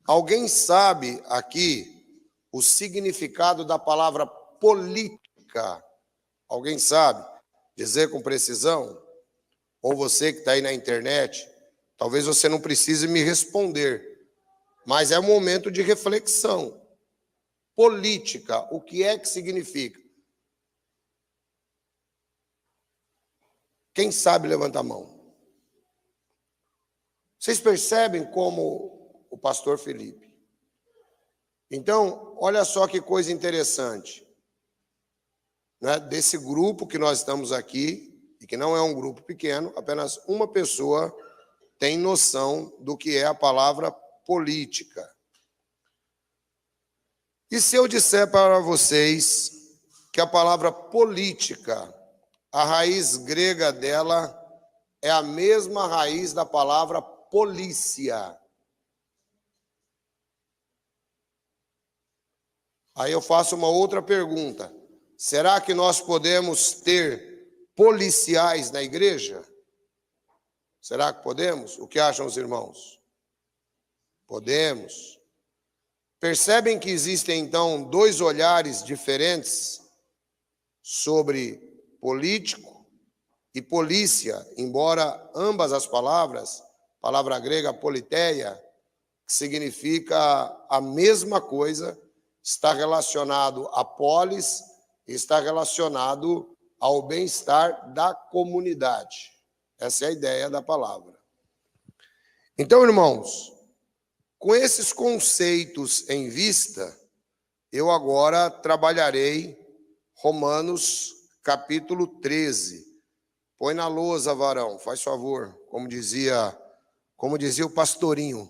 Alguém sabe aqui o significado da palavra política? Alguém sabe dizer com precisão? Ou você que está aí na internet, talvez você não precise me responder, mas é um momento de reflexão. Política, o que é que significa? Quem sabe, levanta a mão. Vocês percebem como o pastor Felipe? Então, olha só que coisa interessante, né? Desse grupo que nós estamos aqui, e que não é um grupo pequeno, apenas uma pessoa tem noção do que é a palavra política. E se eu disser para vocês que a palavra política, a raiz grega dela é a mesma raiz da palavra polícia? Aí eu faço uma outra pergunta. Será que nós podemos ter policiais na igreja? Será que podemos? O que acham os irmãos? Podemos. Percebem que existem, então, dois olhares diferentes sobre político e polícia, embora ambas as palavras, palavra grega politeia, que significa a mesma coisa, está relacionado a polis e está relacionado ao bem-estar da comunidade. Essa é a ideia da palavra. Então, irmãos, com esses conceitos em vista, eu agora trabalharei Romanos capítulo 13. Põe na lousa, varão, faz favor, como dizia o pastorinho.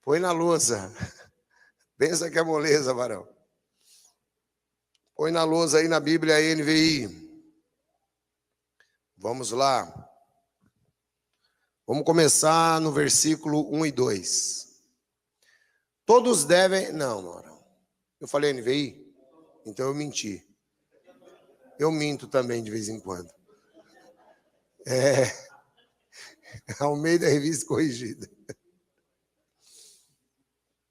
Põe na lousa. Pensa que é moleza, varão. Põe na lousa aí na Bíblia NVI. Vamos lá. Vamos começar no versículo 1 e 2. Todos devem... Não, varão. Eu falei NVI? Então eu menti. Eu minto também de vez em quando. Almeida Revista Corrigida.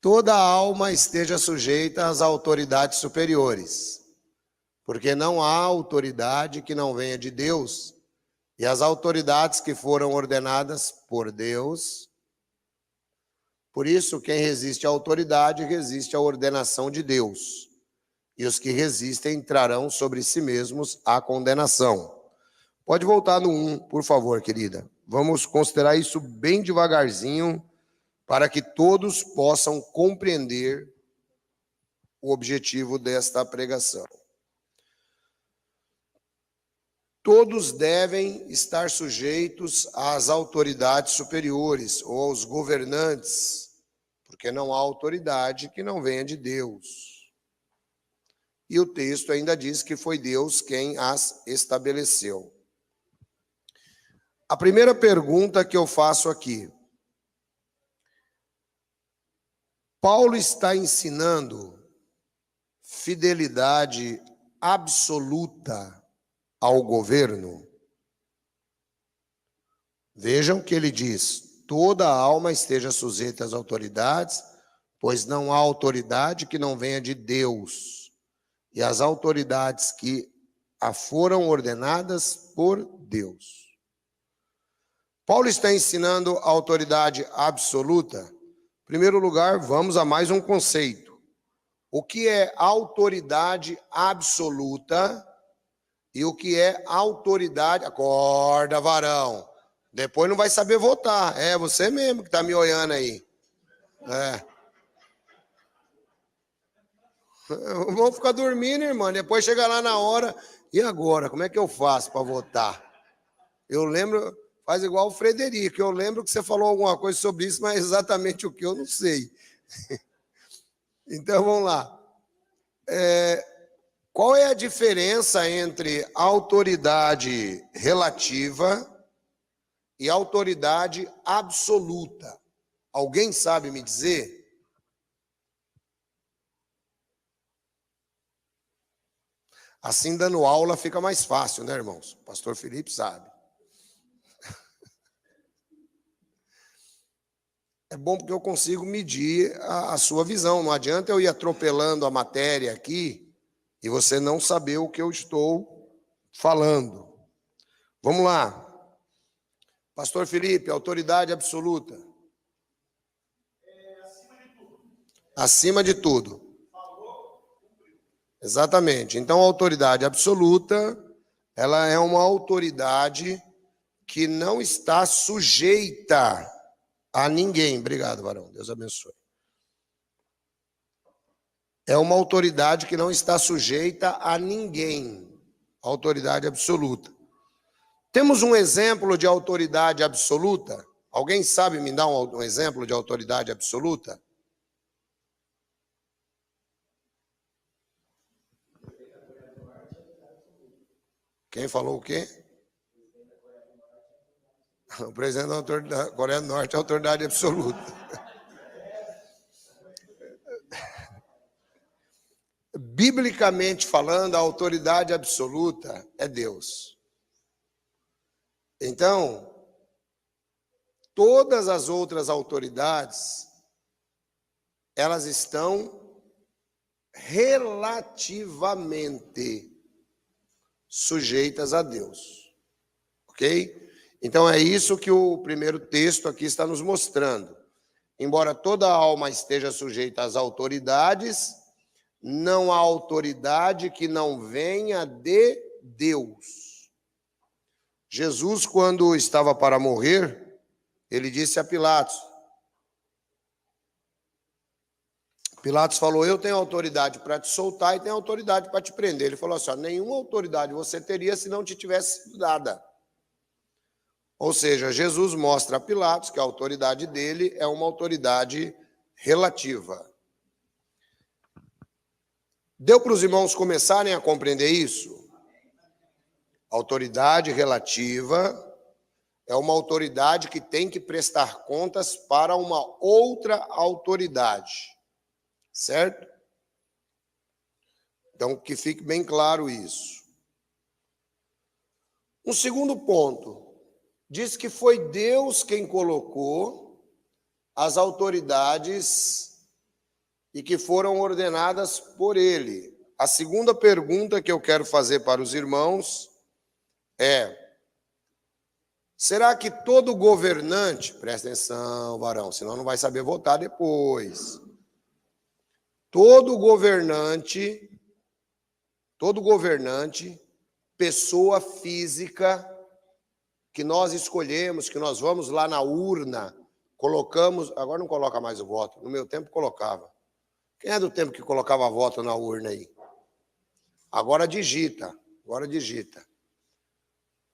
Toda alma esteja sujeita às autoridades superiores, porque não há autoridade que não venha de Deus, e as autoridades que foram ordenadas por Deus. Por isso, quem resiste à autoridade, resiste à ordenação de Deus, e os que resistem trarão sobre si mesmos a condenação. Pode voltar no 1, por favor, querida. Vamos considerar isso bem devagarzinho, para que todos possam compreender o objetivo desta pregação. Todos devem estar sujeitos às autoridades superiores ou aos governantes, porque não há autoridade que não venha de Deus. E o texto ainda diz que foi Deus quem as estabeleceu. A primeira pergunta que eu faço aqui: Paulo está ensinando fidelidade absoluta ao governo? Vejam que ele diz: toda alma esteja sujeita às autoridades, pois não há autoridade que não venha de Deus, e as autoridades que a foram ordenadas por Deus. Paulo está ensinando a autoridade absoluta. Em primeiro lugar, vamos a mais um conceito. O que é autoridade absoluta e o que é autoridade... Acorda, varão. Depois não vai saber votar. É você mesmo que está me olhando aí. Vamos ficar dormindo, irmão. Depois chega lá na hora. E agora? Como é que eu faço para votar? Eu lembro... Faz igual o Frederico. Eu lembro que você falou alguma coisa sobre isso, mas exatamente o que eu não sei. Então, vamos lá. Qual é a diferença entre autoridade relativa e autoridade absoluta? Alguém sabe me dizer? Assim, dando aula fica mais fácil, né, irmãos? O pastor Felipe sabe. é bom porque eu consigo medir a sua visão. Não adianta eu ir atropelando a matéria aqui e você não saber o que eu estou falando. Vamos lá. Pastor Felipe, autoridade absoluta. Acima de tudo. Exatamente. Então, a autoridade absoluta, ela é uma autoridade que não está sujeita a ninguém. Obrigado, varão. Deus abençoe. É uma autoridade que não está sujeita a ninguém. Autoridade absoluta. Temos um exemplo de autoridade absoluta? Alguém sabe me dar um exemplo de autoridade absoluta? Quem falou o quê? O presidente da Coreia do Norte é autoridade absoluta. Biblicamente falando, a autoridade absoluta é Deus. Então, todas as outras autoridades, elas estão relativamente sujeitas a Deus. Ok? Então, é isso que o primeiro texto aqui está nos mostrando. Embora toda alma esteja sujeita às autoridades, não há autoridade que não venha de Deus. Jesus, quando estava para morrer, ele disse a Pilatos. Pilatos falou, eu tenho autoridade para te soltar e tenho autoridade para te prender. Ele falou assim, nenhuma autoridade você teria se não te tivesse sido dada. Ou seja, Jesus mostra a Pilatos que a autoridade dele é uma autoridade relativa. Deu para os irmãos começarem a compreender isso? Autoridade relativa é uma autoridade que tem que prestar contas para uma outra autoridade. Certo? Então, que fique bem claro isso. Um segundo ponto. Diz que foi Deus quem colocou as autoridades e que foram ordenadas por Ele. A segunda pergunta que eu quero fazer para os irmãos é: será que todo governante, presta atenção, varão, senão não vai saber votar depois. Todo governante, pessoa física, que nós escolhemos, que nós vamos lá na urna, colocamos, agora não coloca mais o voto, no meu tempo colocava. Quem é do tempo que colocava voto na urna aí? Agora digita.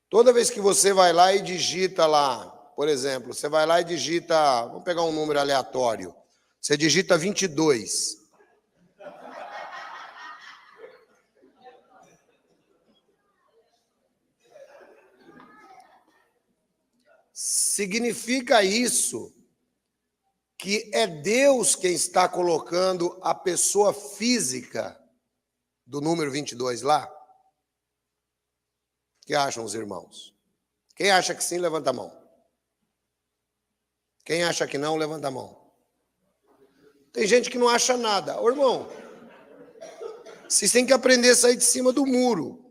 Toda vez que você vai lá e digita lá, por exemplo, você vai lá e digita, vamos pegar um número aleatório, você digita 22. Significa isso que é Deus quem está colocando a pessoa física do número 22 lá? O que acham os irmãos? Quem acha que sim, levanta a mão. Quem acha que não, levanta a mão. Tem gente que não acha nada. Ô, irmão, vocês têm que aprender a sair de cima do muro.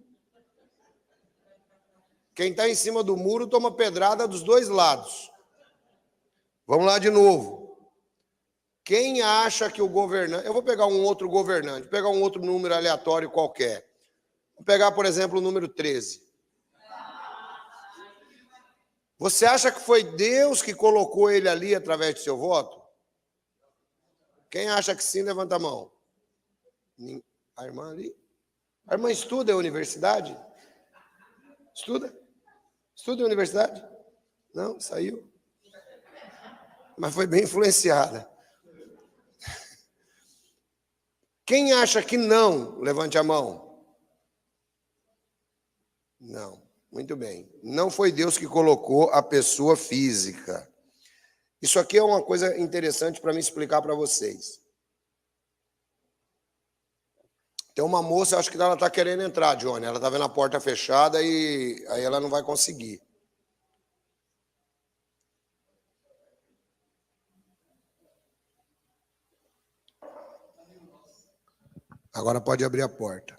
Quem está em cima do muro toma pedrada dos dois lados. Vamos lá de novo. Quem acha que o governante... Eu vou pegar um outro governante, vou pegar um outro número aleatório qualquer. Vou pegar, por exemplo, o número 13. Você acha que foi Deus que colocou ele ali através do seu voto? Quem acha que sim, levanta a mão. A irmã ali? A irmã estuda em universidade? Estuda? Estuda em universidade? Não, saiu. Mas foi bem influenciada. Quem acha que não, levante a mão. Não, muito bem. Não foi Deus que colocou a pessoa física. Isso aqui é uma coisa interessante para me explicar para vocês. Tem uma moça, acho que ela está querendo entrar, Johnny. Ela está vendo a porta fechada e aí ela não vai conseguir. Agora pode abrir a porta.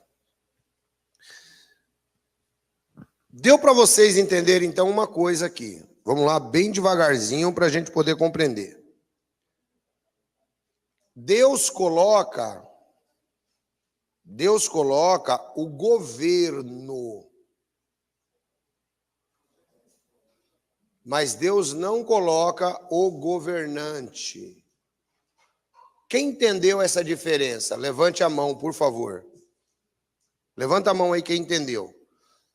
Deu para vocês entenderem, então, uma coisa aqui. Vamos lá, bem devagarzinho, para a gente poder compreender. Deus coloca o governo, mas Deus não coloca o governante. Quem entendeu essa diferença? Levante a mão, por favor. Levanta a mão aí quem entendeu.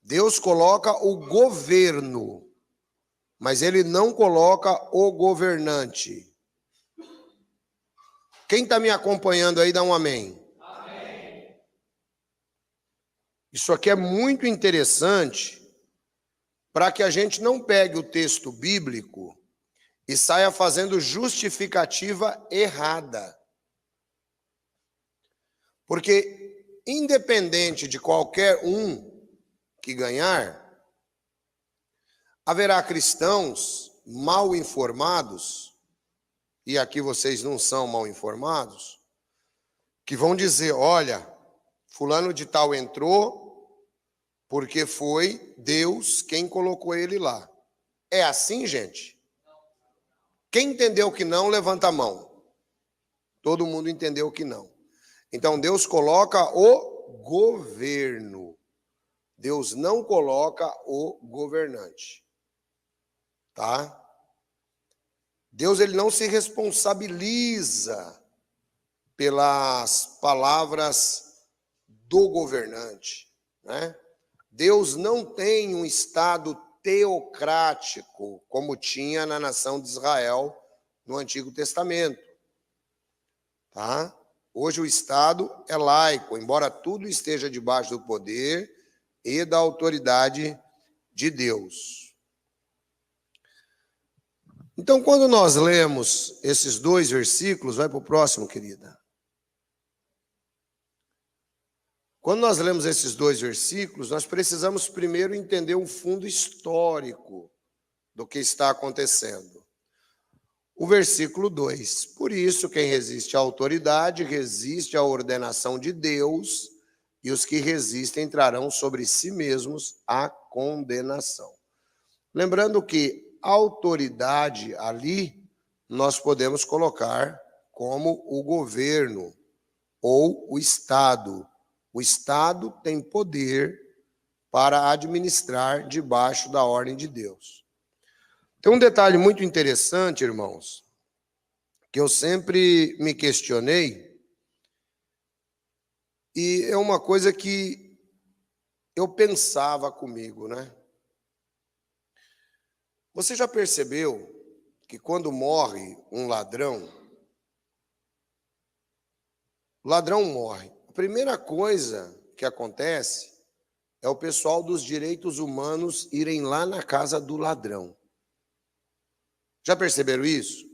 Deus coloca o governo, mas ele não coloca o governante. Quem está me acompanhando aí, dá um amém. Amém. Isso aqui é muito interessante para que a gente não pegue o texto bíblico e saia fazendo justificativa errada. Porque, independente de qualquer um que ganhar, haverá cristãos mal informados, e aqui vocês não são mal informados, que vão dizer, olha, fulano de tal entrou porque foi Deus quem colocou ele lá. É assim, gente? Quem entendeu que não, levanta a mão. Todo mundo entendeu que não. Então, Deus coloca o governo. Deus não coloca o governante. Tá? Deus ele não se responsabiliza pelas palavras do governante, né? Deus não tem um estado teocrático como tinha na nação de Israel no Antigo Testamento. Tá? Hoje o Estado é laico, embora tudo esteja debaixo do poder e da autoridade de Deus. Então, quando nós lemos esses dois versículos, vai para o próximo, querida. Quando nós lemos esses dois versículos, nós precisamos primeiro entender o fundo histórico do que está acontecendo. O versículo 2, por isso quem resiste à autoridade, resiste à ordenação de Deus, e os que resistem trarão sobre si mesmos a condenação. Lembrando que autoridade ali, nós podemos colocar como o governo ou o Estado. O Estado tem poder para administrar debaixo da ordem de Deus. Tem um detalhe muito interessante, irmãos, que eu sempre me questionei, e é uma coisa que eu pensava comigo, né? Você já percebeu que quando morre um ladrão, o ladrão morre. A primeira coisa que acontece é o pessoal dos direitos humanos irem lá na casa do ladrão. Já perceberam isso?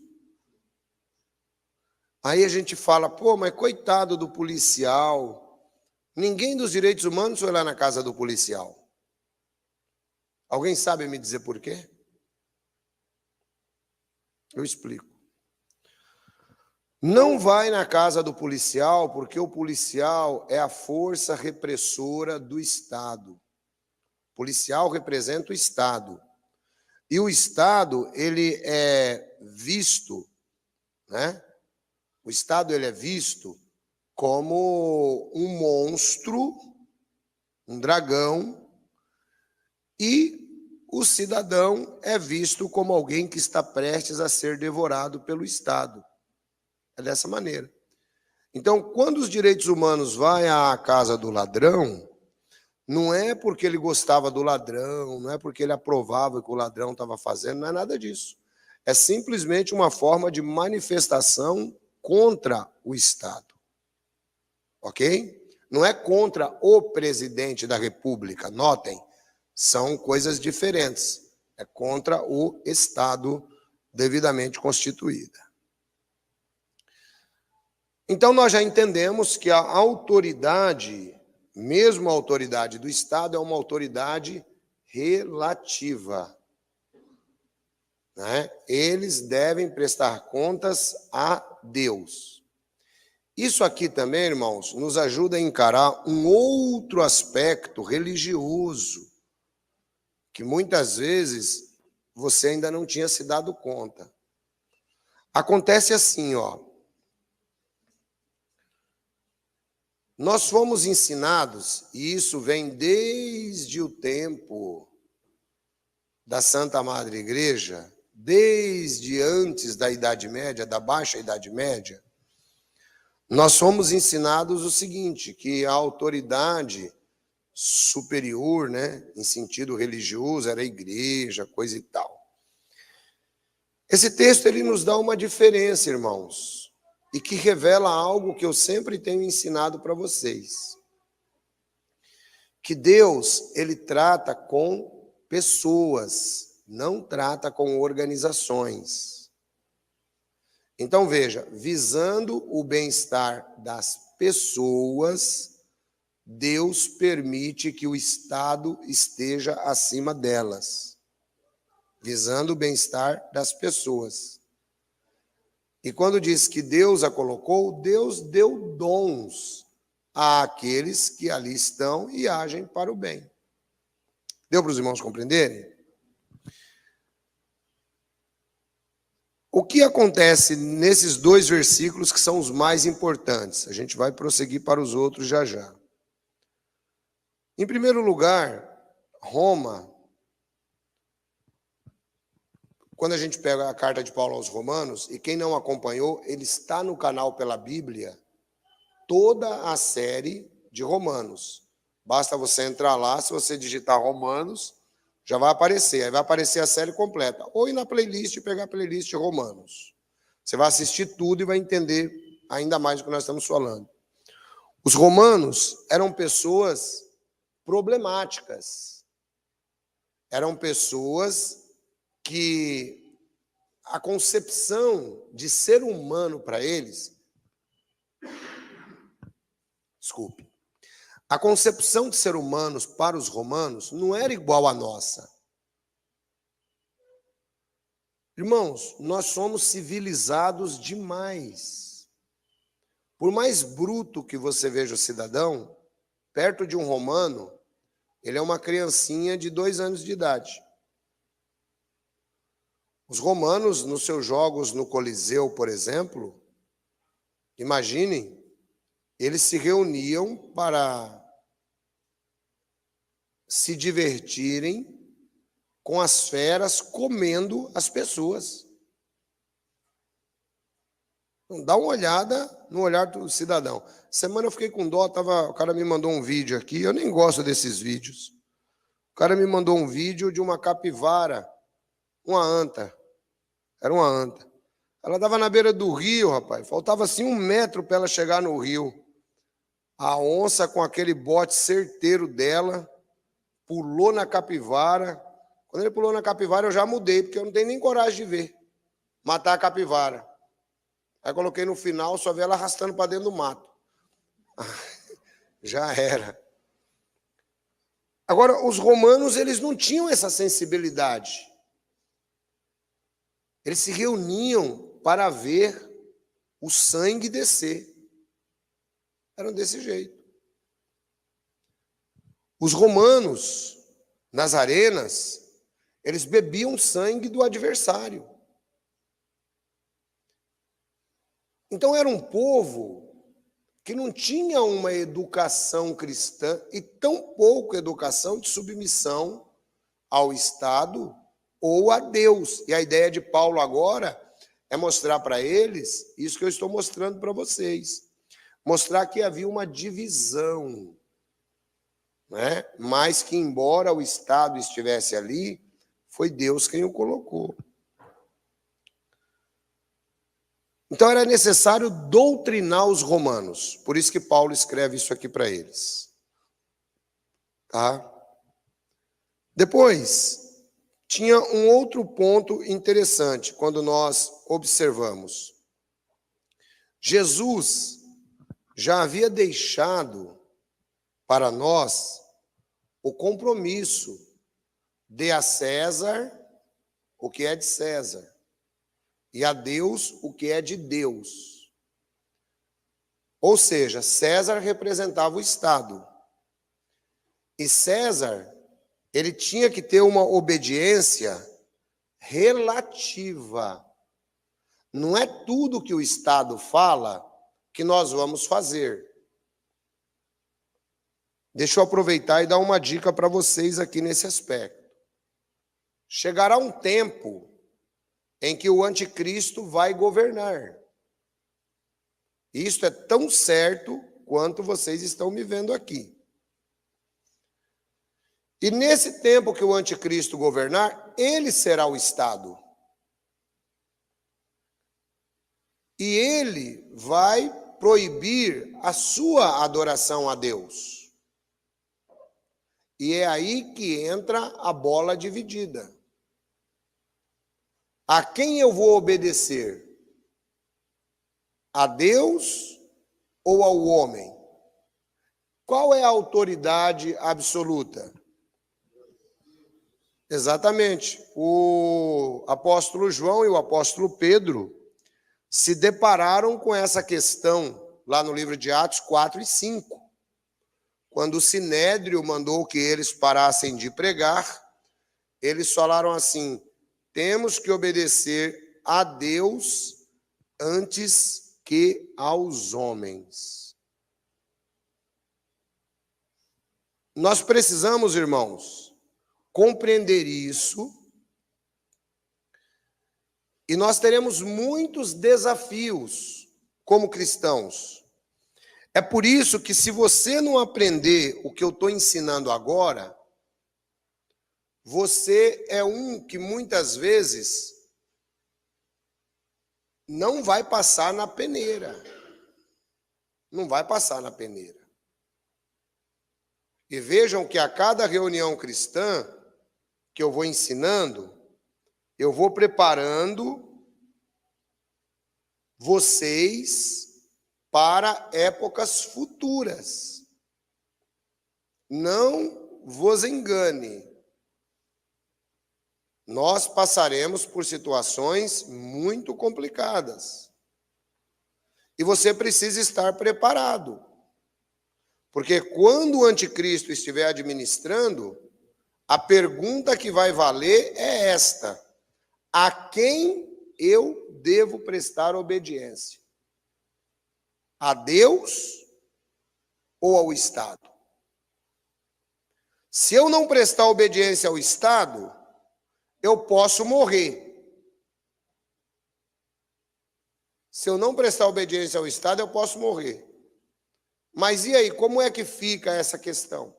Aí a gente fala, pô, mas coitado do policial. Ninguém dos direitos humanos foi lá na casa do policial. Alguém sabe me dizer por quê? Eu explico. Não vai na casa do policial porque o policial é a força repressora do Estado. O policial representa o Estado. E o Estado, ele é visto, né? O Estado, ele é visto como um monstro, um dragão, e o cidadão é visto como alguém que está prestes a ser devorado pelo Estado. É dessa maneira. Então, quando os direitos humanos vão à casa do ladrão, não é porque ele gostava do ladrão, não é porque ele aprovava o que o ladrão estava fazendo, não é nada disso. É simplesmente uma forma de manifestação contra o Estado. Ok? Não é contra o presidente da República, notem, são coisas diferentes. É contra o Estado devidamente constituído. Então, nós já entendemos que a autoridade, mesmo a autoridade do Estado, é uma autoridade relativa. Né? Eles devem prestar contas a Deus. Isso aqui também, irmãos, nos ajuda a encarar um outro aspecto religioso, que muitas vezes você ainda não tinha se dado conta. Acontece assim, ó. Nós fomos ensinados, e isso vem desde o tempo da Santa Madre Igreja, desde antes da Idade Média, da Baixa Idade Média, nós fomos ensinados o seguinte, que a autoridade superior, né, em sentido religioso, era a igreja, coisa e tal. Esse texto ele nos dá uma diferença, irmãos, e que revela algo que eu sempre tenho ensinado para vocês. Que Deus, ele trata com pessoas, não trata com organizações. Então veja, visando o bem-estar das pessoas, Deus permite que o Estado esteja acima delas, visando o bem-estar das pessoas. E quando diz que Deus a colocou, Deus deu dons àqueles que ali estão e agem para o bem. Deu para os irmãos compreenderem? O que acontece nesses dois versículos que são os mais importantes? A gente vai prosseguir para os outros já já. Em primeiro lugar, Roma, quando a gente pega a carta de Paulo aos Romanos, e quem não acompanhou, ele está no canal Pela Bíblia, toda a série de Romanos. Basta você entrar lá, se você digitar Romanos, já vai aparecer. Aí vai aparecer a série completa. Ou ir na playlist e pegar a playlist de Romanos. Você vai assistir tudo e vai entender ainda mais do que nós estamos falando. Os romanos eram pessoas problemáticas. Eram pessoas que a concepção de ser humano para eles... Desculpe. A concepção de ser humanos para os romanos não era igual à nossa. Irmãos, nós somos civilizados demais. Por mais bruto que você veja o cidadão, perto de um romano, ele é uma criancinha de 2 anos de idade. Os romanos, nos seus jogos no Coliseu, por exemplo, imaginem, eles se reuniam para se divertirem com as feras comendo as pessoas. Então, dá uma olhada no olhar do cidadão. Semana eu fiquei com dó, o cara me mandou um vídeo aqui, eu nem gosto desses vídeos. O cara me mandou um vídeo de uma capivara, uma anta. Era uma anta. Ela estava na beira do rio, rapaz. Faltava assim 1 metro para ela chegar no rio. A onça, com aquele bote certeiro dela, pulou na capivara. Quando ele pulou na capivara, eu já mudei, porque eu não tenho nem coragem de ver. Matar a capivara. Aí coloquei no final, só vi ela arrastando para dentro do mato. Já era. Agora, os romanos, eles não tinham essa sensibilidade. Eles se reuniam para ver o sangue descer. Eram desse jeito. Os romanos, nas arenas, eles bebiam sangue do adversário. Então era um povo que não tinha uma educação cristã e tão pouco educação de submissão ao Estado ou a Deus. E a ideia de Paulo agora é mostrar para eles isso que eu estou mostrando para vocês. Mostrar que havia uma divisão, né? Mas que, embora o Estado estivesse ali, foi Deus quem o colocou. Então era necessário doutrinar os romanos. Por isso que Paulo escreve isso aqui para eles. Tá? Depois, tinha um outro ponto interessante quando nós observamos. Jesus já havia deixado para nós o compromisso de a César o que é de César e a Deus o que é de Deus. Ou seja, César representava o Estado. E César, ele tinha que ter uma obediência relativa. Não é tudo que o Estado fala que nós vamos fazer. Deixa eu aproveitar e dar uma dica para vocês aqui nesse aspecto. Chegará um tempo em que o anticristo vai governar. Isso é tão certo quanto vocês estão me vendo aqui. E nesse tempo que o anticristo governar, ele será o Estado. E ele vai proibir a sua adoração a Deus. E é aí que entra a bola dividida. A quem eu vou obedecer? A Deus ou ao homem? Qual é a autoridade absoluta? Exatamente. O apóstolo João e o apóstolo Pedro se depararam com essa questão lá no livro de Atos 4 e 5. Quando o Sinédrio mandou que eles parassem de pregar, eles falaram assim: temos que obedecer a Deus antes que aos homens. Nós precisamos, irmãos, compreender isso, e nós teremos muitos desafios como cristãos. É por isso que, se você não aprender o que eu estou ensinando agora, você é um que muitas vezes não vai passar na peneira. Não vai passar na peneira. E vejam que a cada reunião cristã que eu vou ensinando, eu vou preparando vocês para épocas futuras. Não vos engane. Nós passaremos por situações muito complicadas. E você precisa estar preparado. Porque quando o anticristo estiver administrando, a pergunta que vai valer é esta: a quem eu devo prestar obediência? A Deus ou ao Estado? Se eu não prestar obediência ao Estado, eu posso morrer. Se eu não prestar obediência ao Estado, eu posso morrer. Mas e aí, como é que fica essa questão?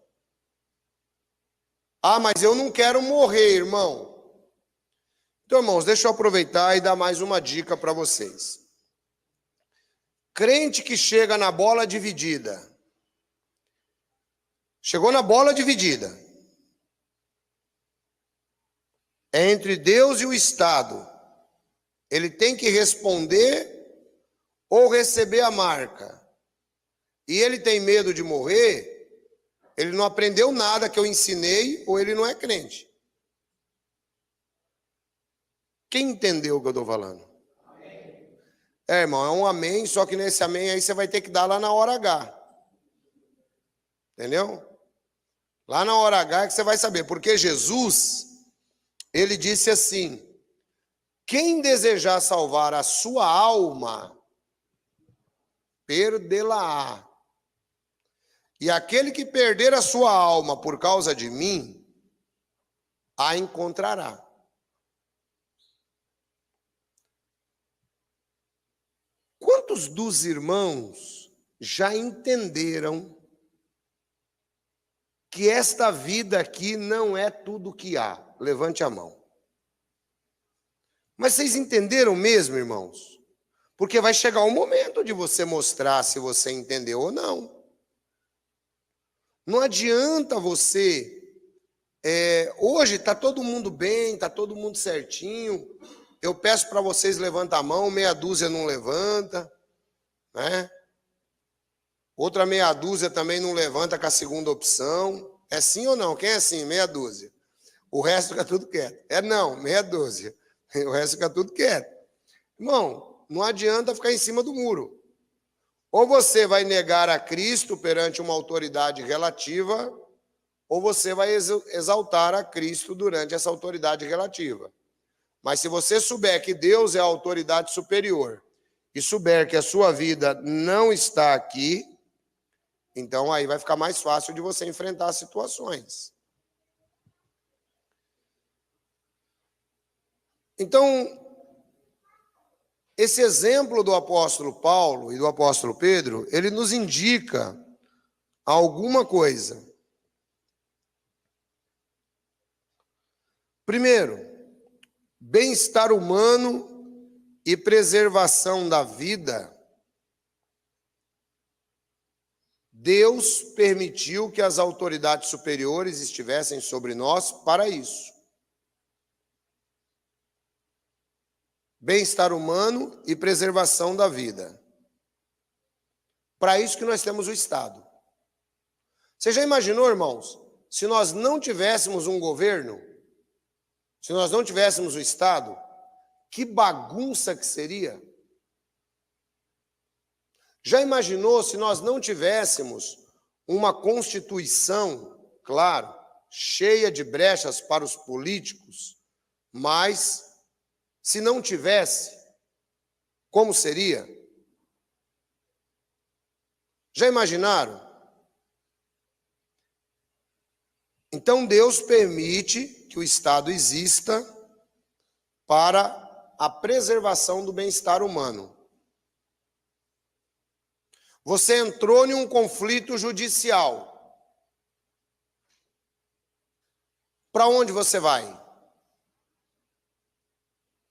Ah, mas eu não quero morrer, irmão. Então, irmãos, deixa eu aproveitar e dar mais uma dica para vocês. Crente que chega na bola dividida. Chegou na bola dividida. É entre Deus e o Estado. Ele tem que responder ou receber a marca. E ele tem medo de morrer, ele não aprendeu nada que eu ensinei, ou ele não é crente. Quem entendeu o que eu estou falando? Amém. É, irmão, é um amém, só que nesse amém aí você vai ter que dar lá na hora H. Entendeu? Lá na hora H é que você vai saber, porque Jesus, ele disse assim: quem desejar salvar a sua alma, perdê-la-á. E aquele que perder a sua alma por causa de mim, a encontrará. Quantos dos irmãos já entenderam que esta vida aqui não é tudo que há? Levante a mão. Mas vocês entenderam mesmo, irmãos? Porque vai chegar o momento de você mostrar se você entendeu ou não. Não adianta você... hoje está todo mundo bem, está todo mundo certinho. Eu peço para vocês levantar a mão, meia dúzia não levanta, né? Outra meia dúzia também não levanta com a segunda opção. É sim ou não? Quem é sim? Meia dúzia. O resto fica tudo quieto. É não, meia dúzia. O resto fica tudo quieto. Irmão, não adianta ficar em cima do muro. Ou você vai negar a Cristo perante uma autoridade relativa, ou você vai exaltar a Cristo durante essa autoridade relativa. Mas se você souber que Deus é a autoridade superior e souber que a sua vida não está aqui, então aí vai ficar mais fácil de você enfrentar situações. Então, esse exemplo do apóstolo Paulo e do apóstolo Pedro, ele nos indica alguma coisa. Primeiro, bem-estar humano e preservação da vida. Deus permitiu que as autoridades superiores estivessem sobre nós para isso. Bem-estar humano e preservação da vida. Para isso que nós temos o Estado. Você já imaginou, irmãos, se nós não tivéssemos um governo, se nós não tivéssemos o Estado, que bagunça que seria? Já imaginou se nós não tivéssemos uma Constituição, claro, cheia de brechas para os políticos, mas se não tivesse, como seria? Já imaginaram? Então Deus permite que o Estado exista para a preservação do bem-estar humano. Você entrou em um conflito judicial. Para onde você vai?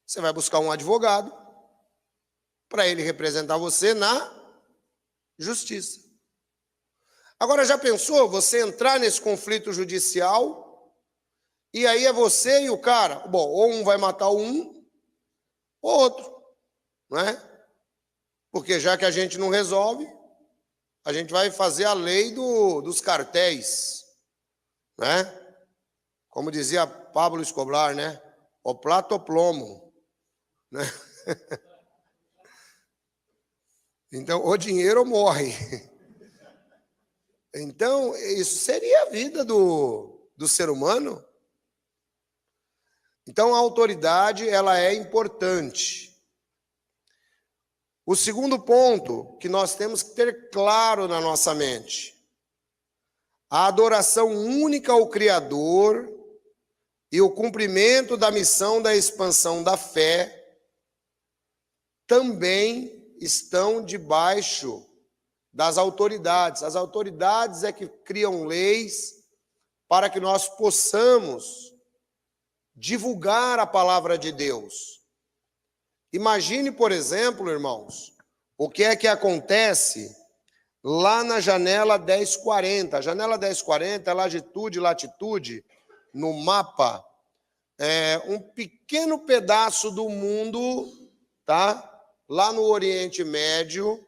Você vai buscar um advogado para ele representar você na justiça. Agora, já pensou você entrar nesse conflito judicial e aí é você e o cara? Bom, ou um vai matar um, ou outro, não é? Porque já que a gente não resolve, a gente vai fazer a lei dos cartéis, né? Como dizia Pablo Escobar, né? O plato o plomo. Né? Então, o dinheiro morre. Então, isso seria a vida do ser humano. Então, a autoridade, ela é importante. O segundo ponto que nós temos que ter claro na nossa mente: a adoração única ao Criador e o cumprimento da missão da expansão da fé também estão debaixo das autoridades. As autoridades é que criam leis para que nós possamos divulgar a palavra de Deus. Imagine, por exemplo, irmãos, o que é que acontece lá na janela 1040. A janela 1040 é latitude e latitude no mapa, é um pequeno pedaço do mundo, tá? Lá no Oriente Médio,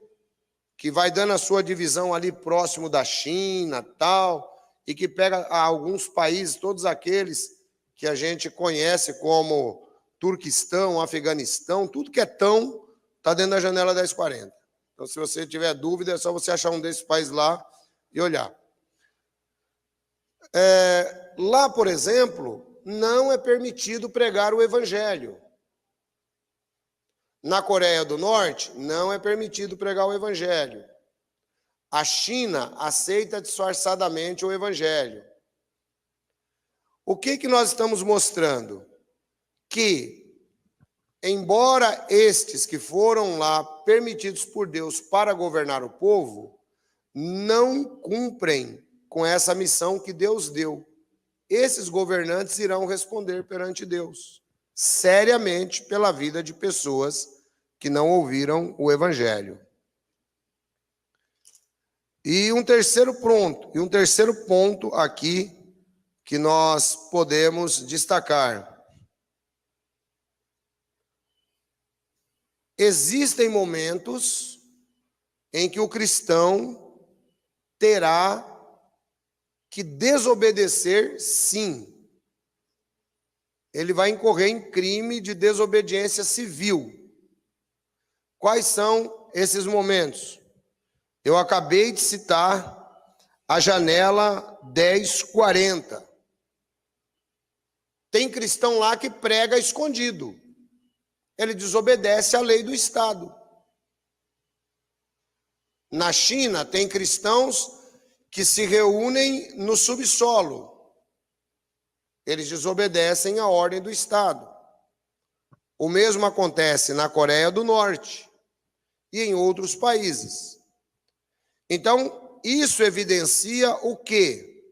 que vai dando a sua divisão ali próximo da China, tal, e que pega alguns países, todos aqueles que a gente conhece como Turquistão, Afeganistão, tudo que é tão, está dentro da janela 1040. Então, se você tiver dúvida, é só você achar um desses países lá e olhar. Lá, por exemplo, não é permitido pregar o evangelho. Na Coreia do Norte, não é permitido pregar o evangelho. A China aceita disfarçadamente o evangelho. O que nós estamos mostrando? Que, embora estes que foram lá permitidos por Deus para governar o povo, não cumprem com essa missão que Deus deu. Esses governantes irão responder perante Deus seriamente pela vida de pessoas que não ouviram o evangelho. E um terceiro ponto aqui que nós podemos destacar. Existem momentos em que o cristão terá que desobedecer, sim. Ele vai incorrer em crime de desobediência civil. Quais são esses momentos? Eu acabei de citar a janela 1040. Tem cristão lá que prega escondido. Ele desobedece à lei do Estado. Na China, tem cristãos que se reúnem no subsolo. Eles desobedecem à ordem do Estado. O mesmo acontece na Coreia do Norte e em outros países. Então, isso evidencia o quê?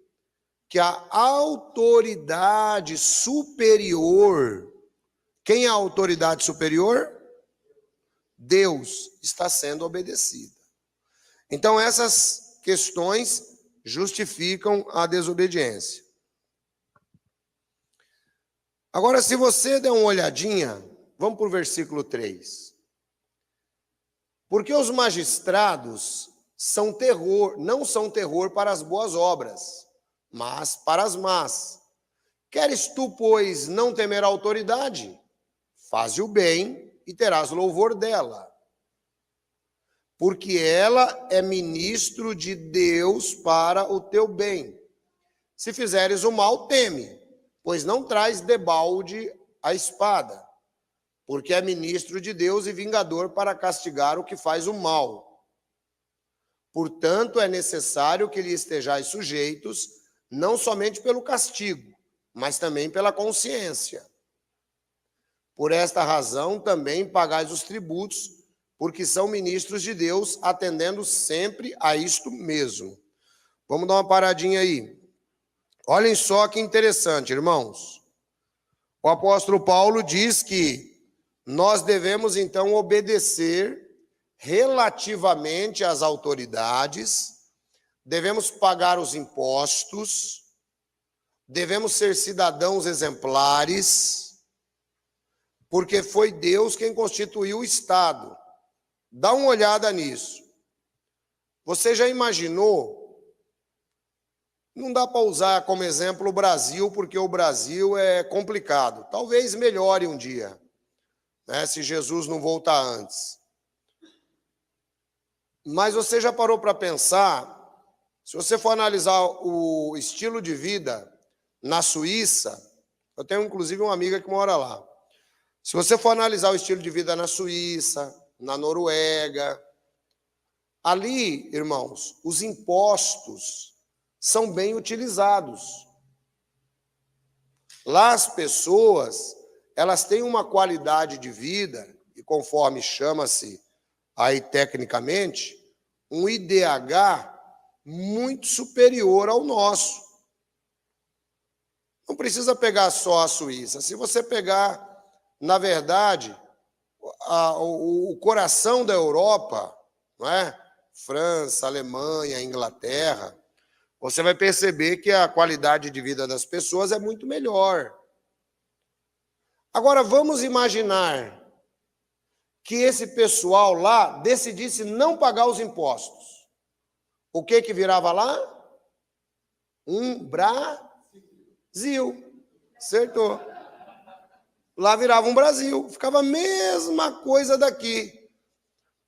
Que a autoridade superior, quem é a autoridade superior? Deus, está sendo obedecida. Então, essas questões justificam a desobediência. Agora, se você der uma olhadinha, vamos para o versículo 3. Porque os magistrados são terror, não são terror para as boas obras, mas para as más. Queres tu, pois, não temer a autoridade? Faze o bem e terás louvor dela. Porque ela é ministro de Deus para o teu bem. Se fizeres o mal, teme, pois não traz debalde a espada, porque é ministro de Deus e vingador para castigar o que faz o mal. Portanto, é necessário que lhe estejais sujeitos, não somente pelo castigo, mas também pela consciência. Por esta razão, também pagais os tributos, porque são ministros de Deus, atendendo sempre a isto mesmo. Vamos dar uma paradinha aí. Olhem só que interessante, irmãos. O apóstolo Paulo diz que nós devemos, então, obedecer relativamente às autoridades, devemos pagar os impostos, devemos ser cidadãos exemplares, porque foi Deus quem constituiu o Estado. Dá uma olhada nisso. Você já imaginou? Não dá para usar como exemplo o Brasil, porque o Brasil é complicado. Talvez melhore um dia, né, se Jesus não voltar antes. Mas você já parou para pensar, se você for analisar o estilo de vida na Suíça, eu tenho inclusive uma amiga que mora lá. Se você for analisar o estilo de vida na Suíça, na Noruega, ali, irmãos, os impostos são bem utilizados. Lá as pessoas, elas têm uma qualidade de vida, e conforme chama-se aí tecnicamente, um IDH muito superior ao nosso. Não precisa pegar só a Suíça. Se você pegar, na verdade, o coração da Europa, não é? França, Alemanha, Inglaterra, você vai perceber que a qualidade de vida das pessoas é muito melhor. Agora, vamos imaginar que esse pessoal lá decidisse não pagar os impostos. O que virava lá? Um Brasil. Acertou. Lá virava um Brasil. Ficava a mesma coisa daqui.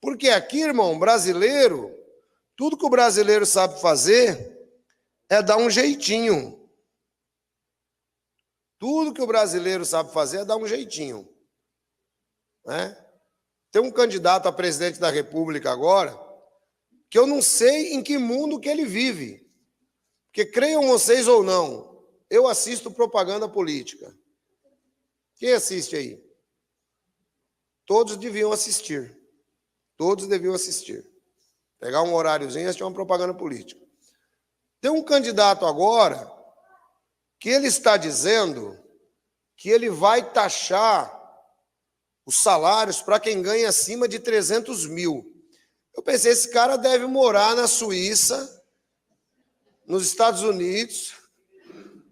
Porque aqui, irmão, brasileiro, tudo que o brasileiro sabe fazer é dar um jeitinho. Tudo que o brasileiro sabe fazer é dar um jeitinho. Né? Tem um candidato a presidente da República agora, que eu não sei em que mundo que ele vive. Porque creiam vocês ou não, eu assisto propaganda política. Quem assiste aí? Todos deviam assistir. Todos deviam assistir. Pegar um horáriozinho e assistir uma propaganda política. Tem um candidato agora que ele está dizendo que ele vai taxar os salários para quem ganha acima de 300 mil. Eu pensei, esse cara deve morar na Suíça, nos Estados Unidos,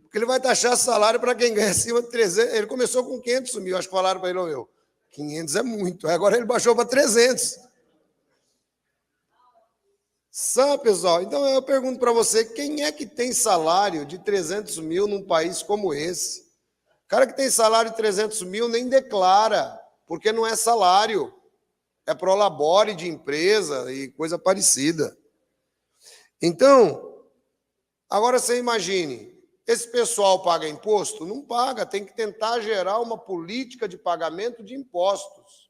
porque ele vai taxar salário para quem ganha acima de 300. Ele começou com 500 mil, acho que falaram para ele, ou eu, 500 é muito, agora ele baixou para 300. Sabe, pessoal? Então eu pergunto para você, quem é que tem salário de 300 mil num país como esse? O cara que tem salário de 300 mil nem declara, porque não é salário. é prolabore de empresa e coisa parecida. Então, agora você imagine, esse pessoal paga imposto? Não paga, tem que tentar gerar uma política de pagamento de impostos.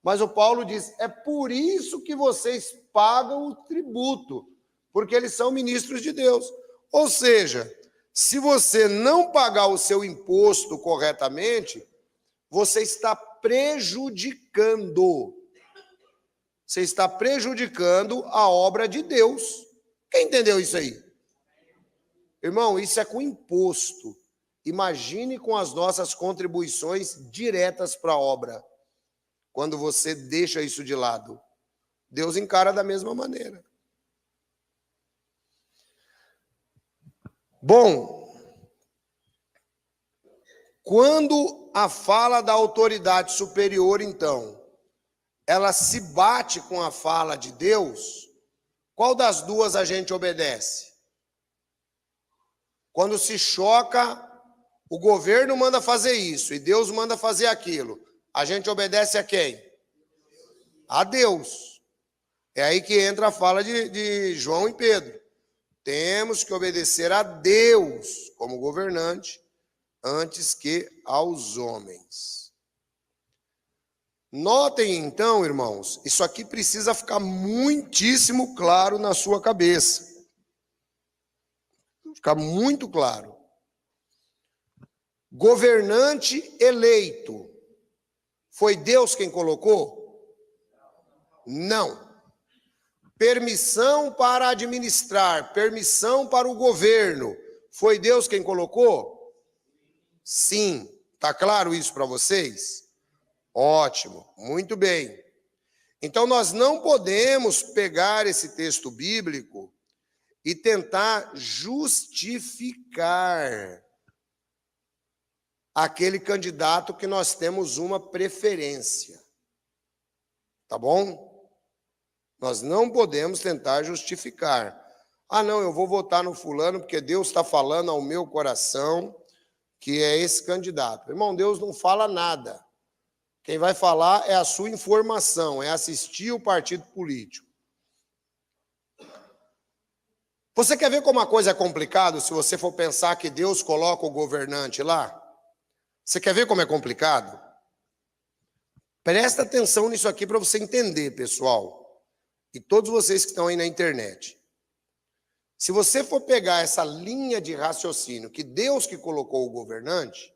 Mas o Paulo diz, é por isso que vocês pagam o tributo, porque eles são ministros de Deus. Ou seja, se você não pagar o seu imposto corretamente, você está prejudicando. Você está prejudicando a obra de Deus. Quem entendeu isso aí? Irmão, isso é com imposto. Imagine com as nossas contribuições diretas para a obra. Quando você deixa isso de lado, Deus encara da mesma maneira. Bom, quando a fala da autoridade superior, então, ela se bate com a fala de Deus, qual das duas a gente obedece? Quando se choca, o governo manda fazer isso e Deus manda fazer aquilo. A gente obedece a quem? A Deus. É aí que entra a fala de João e Pedro. Temos que obedecer a Deus como governante antes que aos homens. Notem então, irmãos, isso aqui precisa ficar muitíssimo claro na sua cabeça. Ficar muito claro. Governante eleito. Foi Deus quem colocou? Não. Permissão para administrar, permissão para o governo. Foi Deus quem colocou? Sim. Está claro isso para vocês? Ótimo, muito bem. Então nós não podemos pegar esse texto bíblico e tentar justificar aquele candidato que nós temos uma preferência. Tá bom? Nós não podemos tentar justificar. Ah, não, eu vou votar no fulano porque Deus está falando ao meu coração que é esse candidato. Irmão, Deus não fala nada. Quem vai falar é a sua informação, é assistir o partido político. Você quer ver como a coisa é complicada se você for pensar que Deus coloca o governante lá? Você quer ver como é complicado? Presta atenção nisso aqui para você entender, pessoal. E todos vocês que estão aí na internet. Se você for pegar essa linha de raciocínio que Deus que colocou o governante,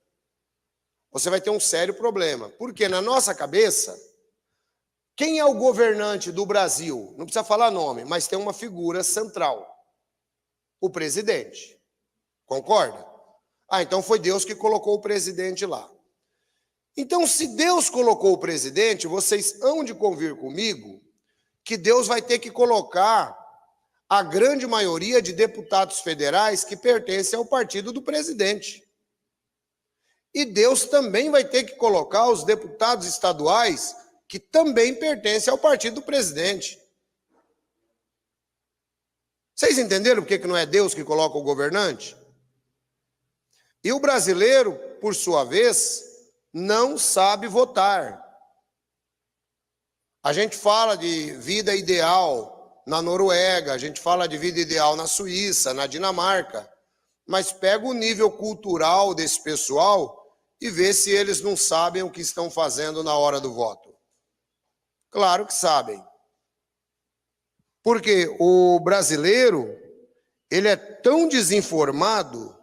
você vai ter um sério problema. Porque na nossa cabeça, quem é o governante do Brasil? Não precisa falar nome, mas tem uma figura central. O presidente. Concorda? Ah, então foi Deus que colocou o presidente lá. Então, se Deus colocou o presidente, vocês hão de convir comigo que Deus vai ter que colocar a grande maioria de deputados federais que pertencem ao partido do presidente. E Deus também vai ter que colocar os deputados estaduais que também pertencem ao partido do presidente. Vocês entenderam por que não é Deus que coloca o governante? E o brasileiro, por sua vez, não sabe votar. A gente fala de vida ideal na Noruega, a gente fala de vida ideal na Suíça, na Dinamarca, mas pega o nível cultural desse pessoal e vê se eles não sabem o que estão fazendo na hora do voto. Claro que sabem. Porque o brasileiro, ele é tão desinformado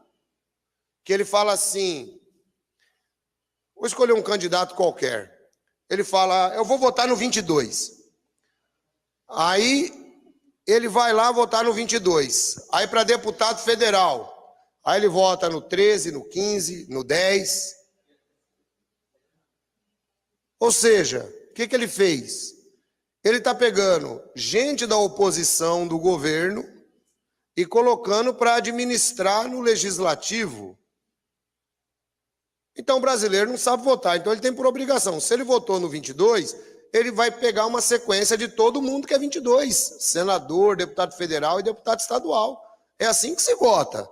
que ele fala assim, vou escolher um candidato qualquer. Ele fala, eu vou votar no 22. Aí ele vai lá votar no 22. Aí para deputado federal. Aí ele vota no 13, no 15, no 10. Ou seja, o que ele fez? Ele está pegando gente da oposição do governo e colocando para administrar no legislativo. Então o brasileiro não sabe votar, então ele tem por obrigação. Se ele votou no 22, ele vai pegar uma sequência de todo mundo que é 22. Senador, deputado federal e deputado estadual. É assim que se vota.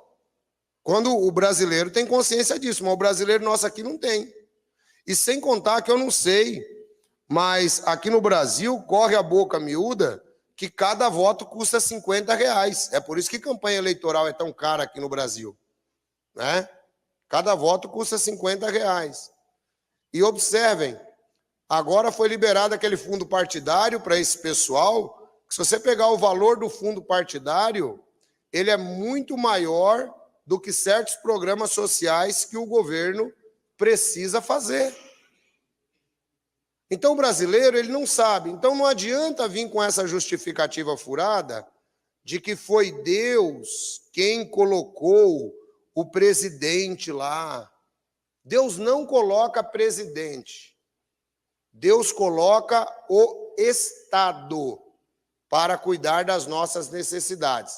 Quando o brasileiro tem consciência disso, mas o brasileiro nosso aqui não tem. E sem contar que eu não sei Mas aqui no Brasil, corre a boca miúda que cada voto custa R$50. É por isso que campanha eleitoral é tão cara aqui no Brasil, né? Cada voto custa R$50. E observem, agora foi liberado aquele fundo partidário para esse pessoal, que se você pegar o valor do fundo partidário, ele é muito maior do que certos programas sociais que o governo precisa fazer. Então, o brasileiro, ele não sabe. Então, não adianta vir com essa justificativa furada de que foi Deus quem colocou o presidente lá. Deus não coloca presidente. Deus coloca o Estado para cuidar das nossas necessidades,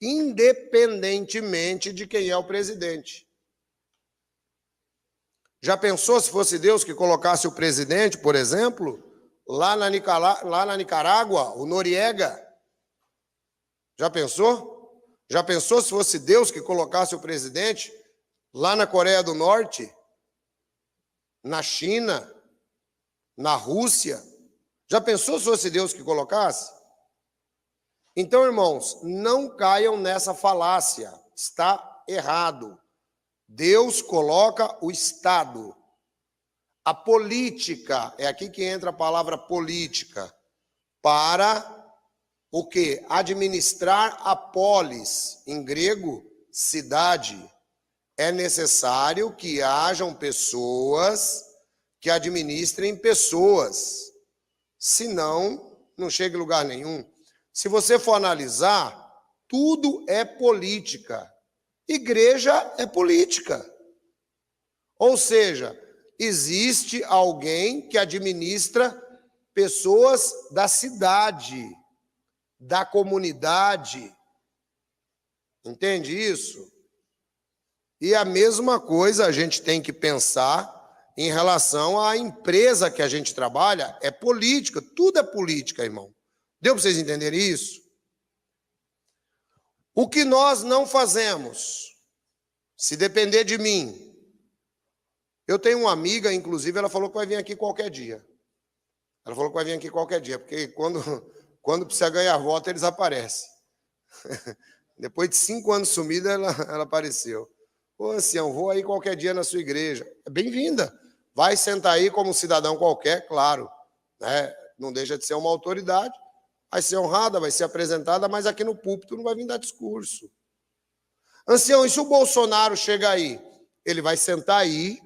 independentemente de quem é o presidente. Já pensou se fosse Deus que colocasse o presidente, por exemplo, lá na Nicarágua, o Noriega? Já pensou? Já pensou se fosse Deus que colocasse o presidente lá na Coreia do Norte, na China, na Rússia? Já pensou se fosse Deus que colocasse? Então, irmãos, não caiam nessa falácia, está errado. Deus coloca o Estado. A política, é aqui que entra a palavra política, para o quê? Administrar a polis, em grego, cidade. É necessário que hajam pessoas que administrem pessoas, senão não chega em lugar nenhum. Se você for analisar, tudo é política. Igreja é política. Ou seja, existe alguém que administra pessoas da cidade, da comunidade. Entende isso? E a mesma coisa a gente tem que pensar em relação à empresa que a gente trabalha, é política, tudo é política, irmão. Deu para vocês entenderem isso? O que nós não fazemos, se depender de mim, eu tenho uma amiga, inclusive, ela falou que vai vir aqui qualquer dia. Ela falou que vai vir aqui qualquer dia, porque quando precisa ganhar voto, eles aparecem. Depois de 5 anos sumida, ela apareceu. Ô, ancião, vou aí qualquer dia na sua igreja. Bem-vinda. Vai sentar aí como um cidadão qualquer, claro, né? Não deixa de ser uma autoridade. Vai ser honrada, vai ser apresentada, mas aqui no púlpito não vai vir dar discurso. Ancião, e se o Bolsonaro chegar aí? Ele vai sentar aí,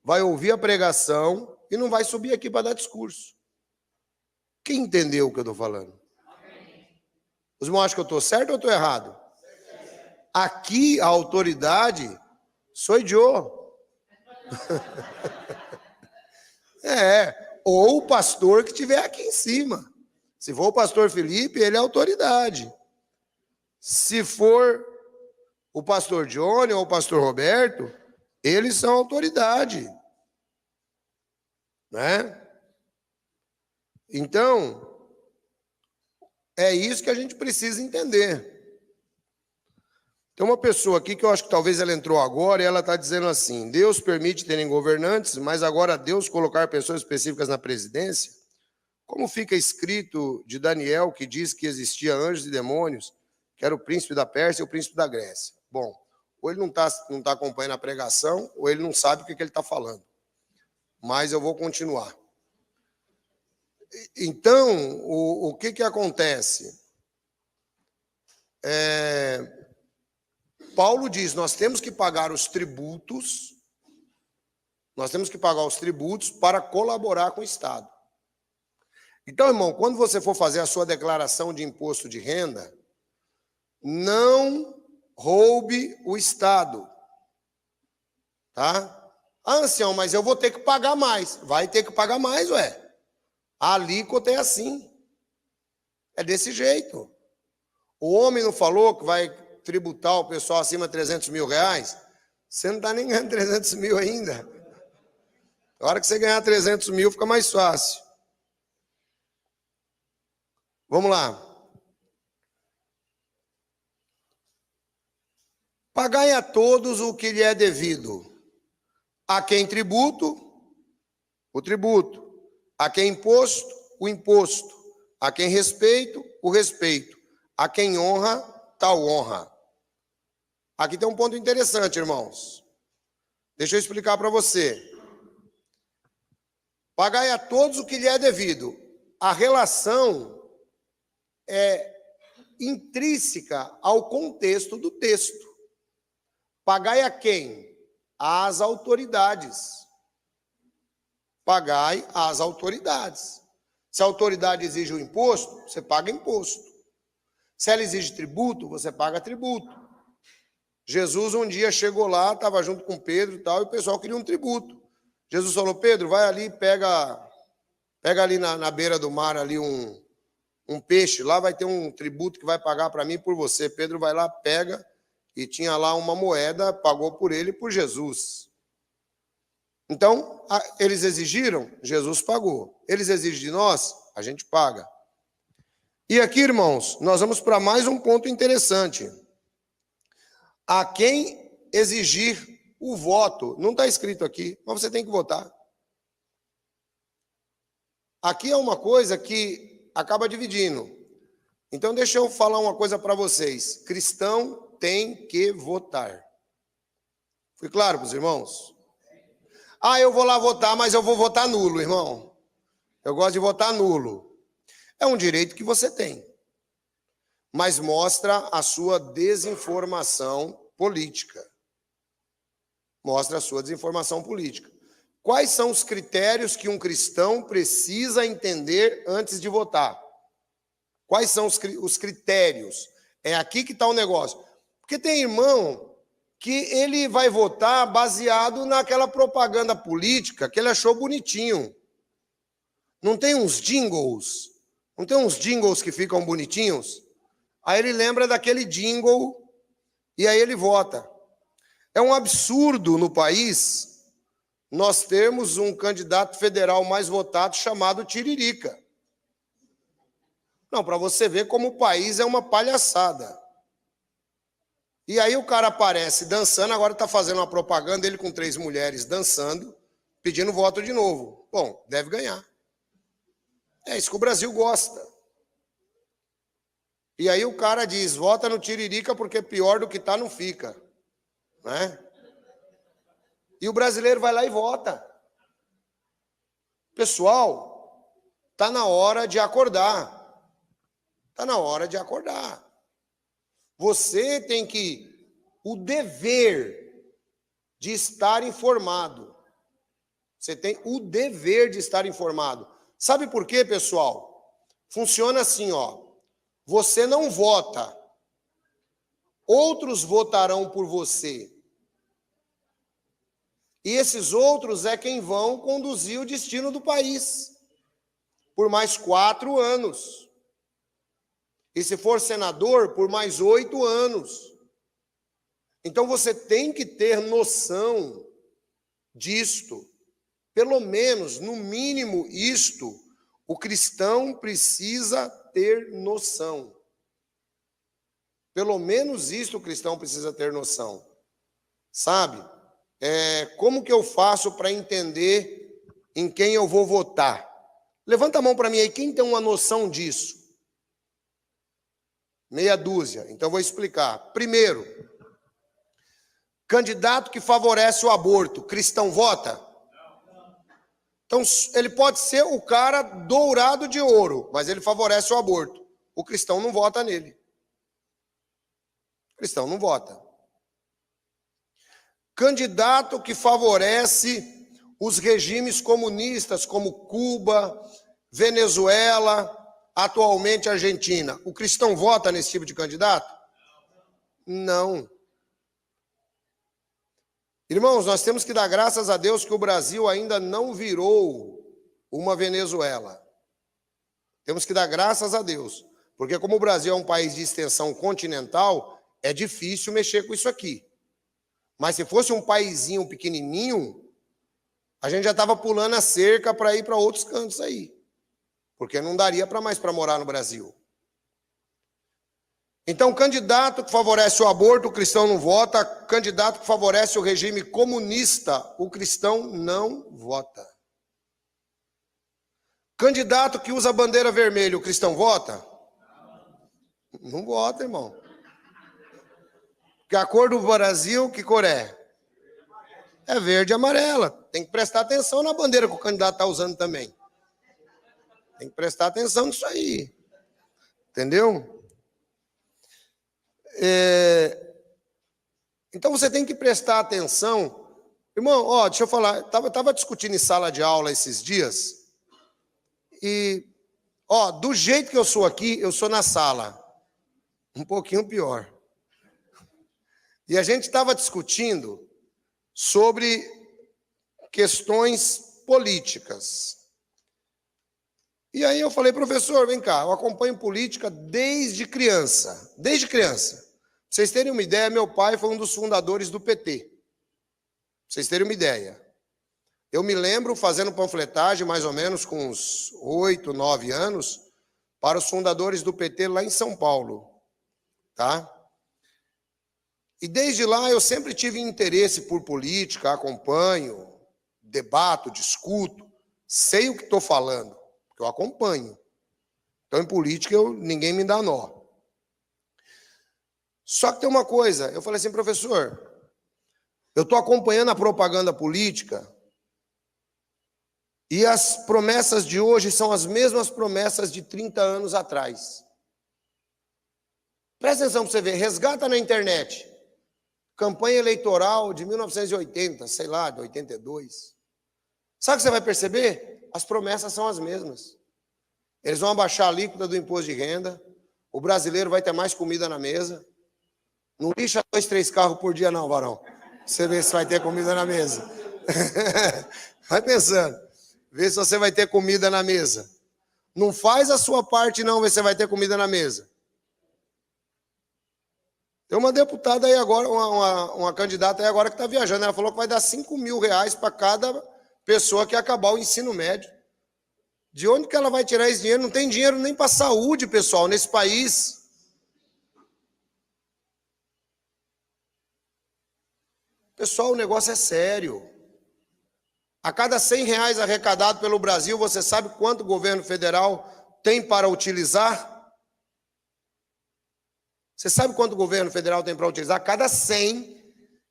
vai ouvir a pregação e não vai subir aqui para dar discurso. Quem entendeu o que eu estou falando? Os irmãos acham que eu estou certo ou estou errado? Aqui a autoridade sou eu. Ou o pastor que estiver aqui em cima. Se for o pastor Felipe, ele é autoridade. Se for o pastor Johnny ou o pastor Roberto, eles são autoridade. Né? Então, é isso que a gente precisa entender. Tem uma pessoa aqui que eu acho que talvez ela entrou agora e ela está dizendo assim: Deus permite terem governantes, mas agora Deus colocar pessoas específicas na presidência? Como fica escrito de Daniel, que diz que existia anjos e demônios, que era o príncipe da Pérsia e o príncipe da Grécia? Bom, ou ele não tá acompanhando a pregação, ou ele não sabe o que ele está falando. Mas eu vou continuar. Então, o que acontece? Paulo diz, nós temos que pagar os tributos para colaborar com o Estado. Então, irmão, quando você for fazer a sua declaração de imposto de renda, não roube o Estado. Tá? Ah, ancião, mas eu vou ter que pagar mais. Vai ter que pagar mais, ué. A alíquota é assim. É desse jeito. O homem não falou que vai tributar o pessoal acima de 300 mil reais? Você não está nem ganhando 300 mil ainda. Na hora que você ganhar 300 mil, fica mais fácil. Vamos lá. Pagai a todos o que lhe é devido. A quem tributo, o tributo. A quem imposto, o imposto. A quem respeito, o respeito. A quem honra, tal honra. Aqui tem um ponto interessante, irmãos. Deixa eu explicar para você. Pagai a todos o que lhe é devido. A relação é intrínseca ao contexto do texto. Pagai a quem? Às autoridades. Pagai às autoridades. Se a autoridade exige o imposto, você paga imposto. Se ela exige tributo, você paga tributo. Jesus um dia chegou lá, estava junto com Pedro e tal, e o pessoal queria um tributo. Jesus falou, Pedro, vai ali, pega ali na beira do mar ali um peixe, lá vai ter um tributo que vai pagar para mim e por você. Pedro vai lá, pega, e tinha lá uma moeda, pagou por ele e por Jesus. Então, eles exigiram, Jesus pagou. Eles exigem de nós, a gente paga. E aqui, irmãos, nós vamos para mais um ponto interessante. A quem exigir o voto, não está escrito aqui, mas você tem que votar. Aqui é uma coisa que acaba dividindo. Então, deixa eu falar uma coisa para vocês. Cristão tem que votar. Foi claro para os irmãos? Ah, eu vou lá votar, mas eu vou votar nulo, irmão. Eu gosto de votar nulo. É um direito que você tem. Mas mostra a sua desinformação política. Mostra a sua desinformação política. Quais são os critérios que um cristão precisa entender antes de votar? Quais são os critérios? É aqui que está o negócio. Porque tem irmão que ele vai votar baseado naquela propaganda política que ele achou bonitinho. Não tem uns jingles? Não tem uns jingles que ficam bonitinhos? Aí ele lembra daquele jingle e aí ele vota. É um absurdo no país nós termos um candidato federal mais votado chamado Tiririca. Não, para você ver como o país é uma palhaçada. E aí o cara aparece dançando, agora está fazendo uma propaganda, ele com 3 mulheres dançando, pedindo voto de novo. Bom, deve ganhar. É isso que o Brasil gosta. E aí o cara diz, vota no Tiririca porque pior do que está não fica. Né? E o brasileiro vai lá e vota. Pessoal, está na hora de acordar. Está na hora de acordar. Você tem o dever de estar informado. Você tem o dever de estar informado. Sabe por quê, pessoal? Funciona assim, ó. Você não vota. Outros votarão por você. E esses outros é quem vão conduzir o destino do país. Por mais 4 anos. E se for senador, por mais 8 anos. Então você tem que ter noção disto. Pelo menos, no mínimo, isto, o cristão precisa ter noção. Pelo menos isto o cristão precisa ter noção. Sabe? Como que eu faço para entender em quem eu vou votar? Levanta a mão para mim aí, quem tem uma noção disso? Meia dúzia. Então, vou explicar. Primeiro, candidato que favorece o aborto, cristão vota? Então, ele pode ser o cara dourado de ouro, mas ele favorece o aborto. O cristão não vota nele. O cristão não vota. Candidato que favorece os regimes comunistas, como Cuba, Venezuela, atualmente Argentina. O cristão vota nesse tipo de candidato? Não. Irmãos, nós temos que dar graças a Deus que o Brasil ainda não virou uma Venezuela. Temos que dar graças a Deus, porque como o Brasil é um país de extensão continental, é difícil mexer com isso aqui. Mas se fosse um paizinho pequenininho, a gente já estava pulando a cerca para ir para outros cantos aí. Porque não daria mais para morar no Brasil. Então, candidato que favorece o aborto, o cristão não vota. Candidato que favorece o regime comunista, o cristão não vota. Candidato que usa bandeira vermelha, o cristão vota? Não vota, irmão. Porque a cor do Brasil, que cor é? É verde e amarela. Tem que prestar atenção na bandeira que o candidato está usando também. Tem que prestar atenção nisso aí. Entendeu? Então você tem que prestar atenção. Irmão, ó, deixa eu falar. Estava discutindo em sala de aula esses dias. E, ó, do jeito que eu sou aqui, eu sou na sala. Um pouquinho pior. E a gente estava discutindo sobre questões políticas. E aí eu falei, professor, vem cá, eu acompanho política desde criança. Desde criança. Pra vocês terem uma ideia, meu pai foi um dos fundadores do PT. Pra vocês terem uma ideia. Eu me lembro fazendo panfletagem, mais ou menos com uns 8, 9 anos, para os fundadores do PT lá em São Paulo. Tá? E desde lá eu sempre tive interesse por política, acompanho, debato, discuto, sei o que estou falando, porque eu acompanho. Então, em política, ninguém me dá nó. Só que tem uma coisa, eu falei assim, professor, eu estou acompanhando a propaganda política e as promessas de hoje são as mesmas promessas de 30 anos atrás. Presta atenção para você ver, resgata na internet. Campanha eleitoral de 1980, sei lá, de 82. Sabe o que você vai perceber? As promessas são as mesmas. Eles vão abaixar a alíquota do imposto de renda, o brasileiro vai ter mais comida na mesa. Não lixa 2, 3 carros por dia não, varão. Você vê se vai ter comida na mesa. Vai pensando. Vê se você vai ter comida na mesa. Não faz a sua parte não, vê se você vai ter comida na mesa. Tem uma deputada aí agora, uma candidata aí agora que está viajando. Ela falou que vai dar R$5.000 para cada pessoa que acabar o ensino médio. De onde que ela vai tirar esse dinheiro? Não tem dinheiro nem para saúde, pessoal, nesse país. Pessoal, o negócio é sério. A cada R$100 arrecadado pelo Brasil, você sabe quanto o governo federal tem para utilizar? Você sabe quanto o governo federal tem para utilizar? A cada 100,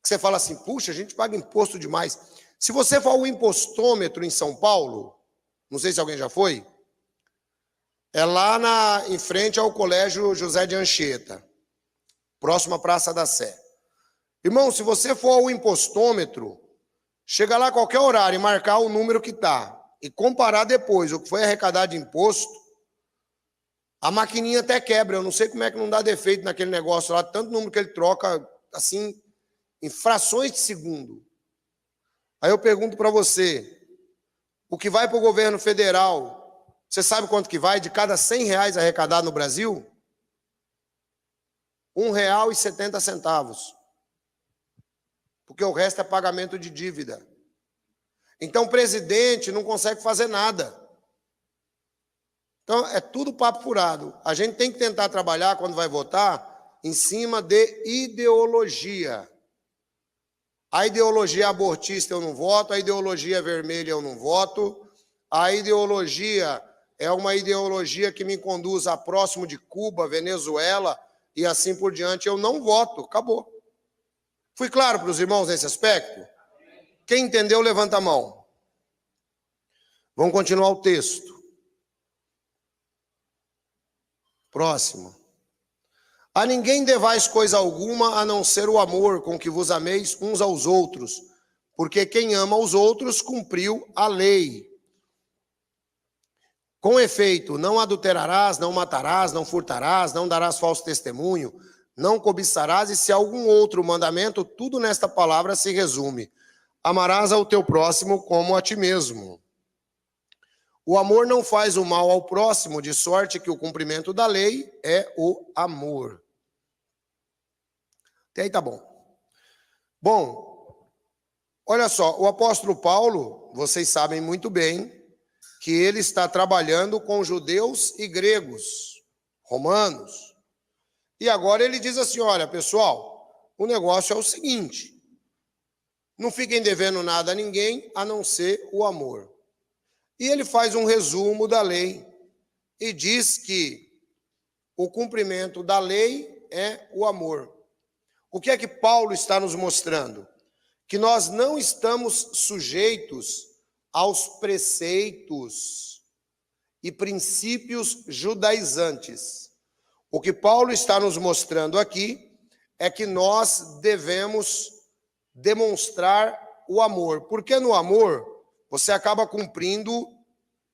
que você fala assim, puxa, a gente paga imposto demais. Se você for ao impostômetro em São Paulo, não sei se alguém já foi, é lá em frente ao Colégio José de Anchieta, próximo à Praça da Sé. Irmão, se você for ao impostômetro, chega lá a qualquer horário e marcar o número que está, e comparar depois o que foi arrecadado de imposto, a maquininha até quebra, eu não sei como é que não dá defeito naquele negócio lá, tanto número que ele troca, assim, em frações de segundo. Aí eu pergunto para você, o que vai para o governo federal, você sabe quanto que vai de cada R$100 arrecadado no Brasil? R$1,70. Porque o resto é pagamento de dívida. Então o presidente não consegue fazer nada. Então, é tudo papo furado. A gente tem que tentar trabalhar, quando vai votar, em cima de ideologia. A ideologia abortista eu não voto, a ideologia vermelha eu não voto, a ideologia é uma ideologia que me conduz a próximo de Cuba, Venezuela e assim por diante. Eu não voto, acabou. Fui claro para os irmãos nesse aspecto? Quem entendeu, levanta a mão. Vamos continuar o texto. Próximo. A ninguém devais coisa alguma a não ser o amor com que vos ameis uns aos outros, porque quem ama os outros cumpriu a lei. Com efeito, não adulterarás, não matarás, não furtarás, não darás falso testemunho, não cobiçarás, e se algum outro mandamento, tudo nesta palavra se resume. Amarás ao teu próximo como a ti mesmo. O amor não faz o mal ao próximo, de sorte que o cumprimento da lei é o amor. Até aí tá bom. Bom, olha só, o apóstolo Paulo, vocês sabem muito bem, que ele está trabalhando com judeus e gregos, romanos. E agora ele diz assim, olha, pessoal, o negócio é o seguinte, não fiquem devendo nada a ninguém, a não ser o amor. E ele faz um resumo da lei e diz que o cumprimento da lei é o amor. O que é que Paulo está nos mostrando? Que nós não estamos sujeitos aos preceitos e princípios judaizantes. O que Paulo está nos mostrando aqui é que nós devemos demonstrar o amor, porque no amor você acaba cumprindo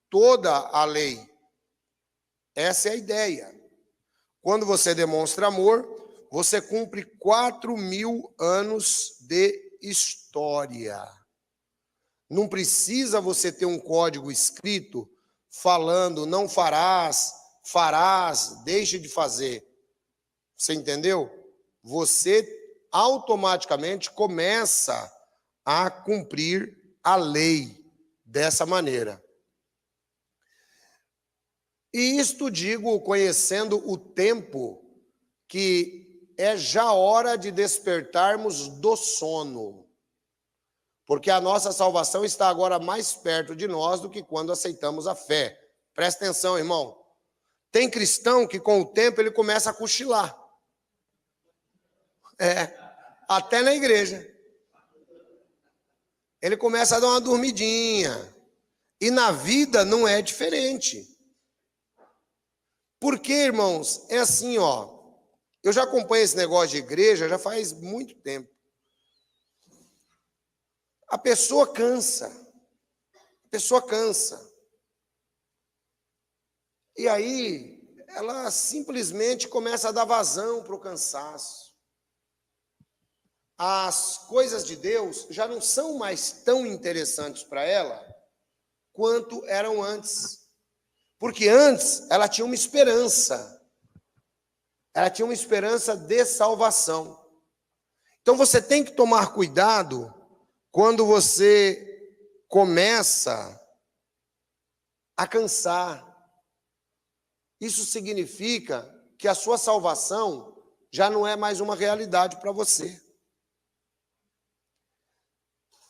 toda a lei. Essa é a ideia. Quando você demonstra amor, você cumpre 4.000 anos de história. Não precisa você ter um código escrito falando não farás, farás, deixe de fazer. Você entendeu? Você automaticamente começa a cumprir a lei dessa maneira. E isto digo conhecendo o tempo, que é já hora de despertarmos do sono, porque a nossa salvação está agora mais perto de nós do que quando aceitamos a fé. Presta atenção, irmão. Tem cristão que com o tempo ele começa a cochilar. Até na igreja. Ele começa a dar uma dormidinha. E na vida não é diferente. Porque, irmãos, é assim, ó. Eu já acompanho esse negócio de igreja já faz muito tempo. A pessoa cansa. A pessoa cansa. E aí, ela simplesmente começa a dar vazão para o cansaço. As coisas de Deus já não são mais tão interessantes para ela quanto eram antes. Porque antes ela tinha uma esperança. Ela tinha uma esperança de salvação. Então você tem que tomar cuidado quando você começa a cansar. Isso significa que a sua salvação já não é mais uma realidade para você.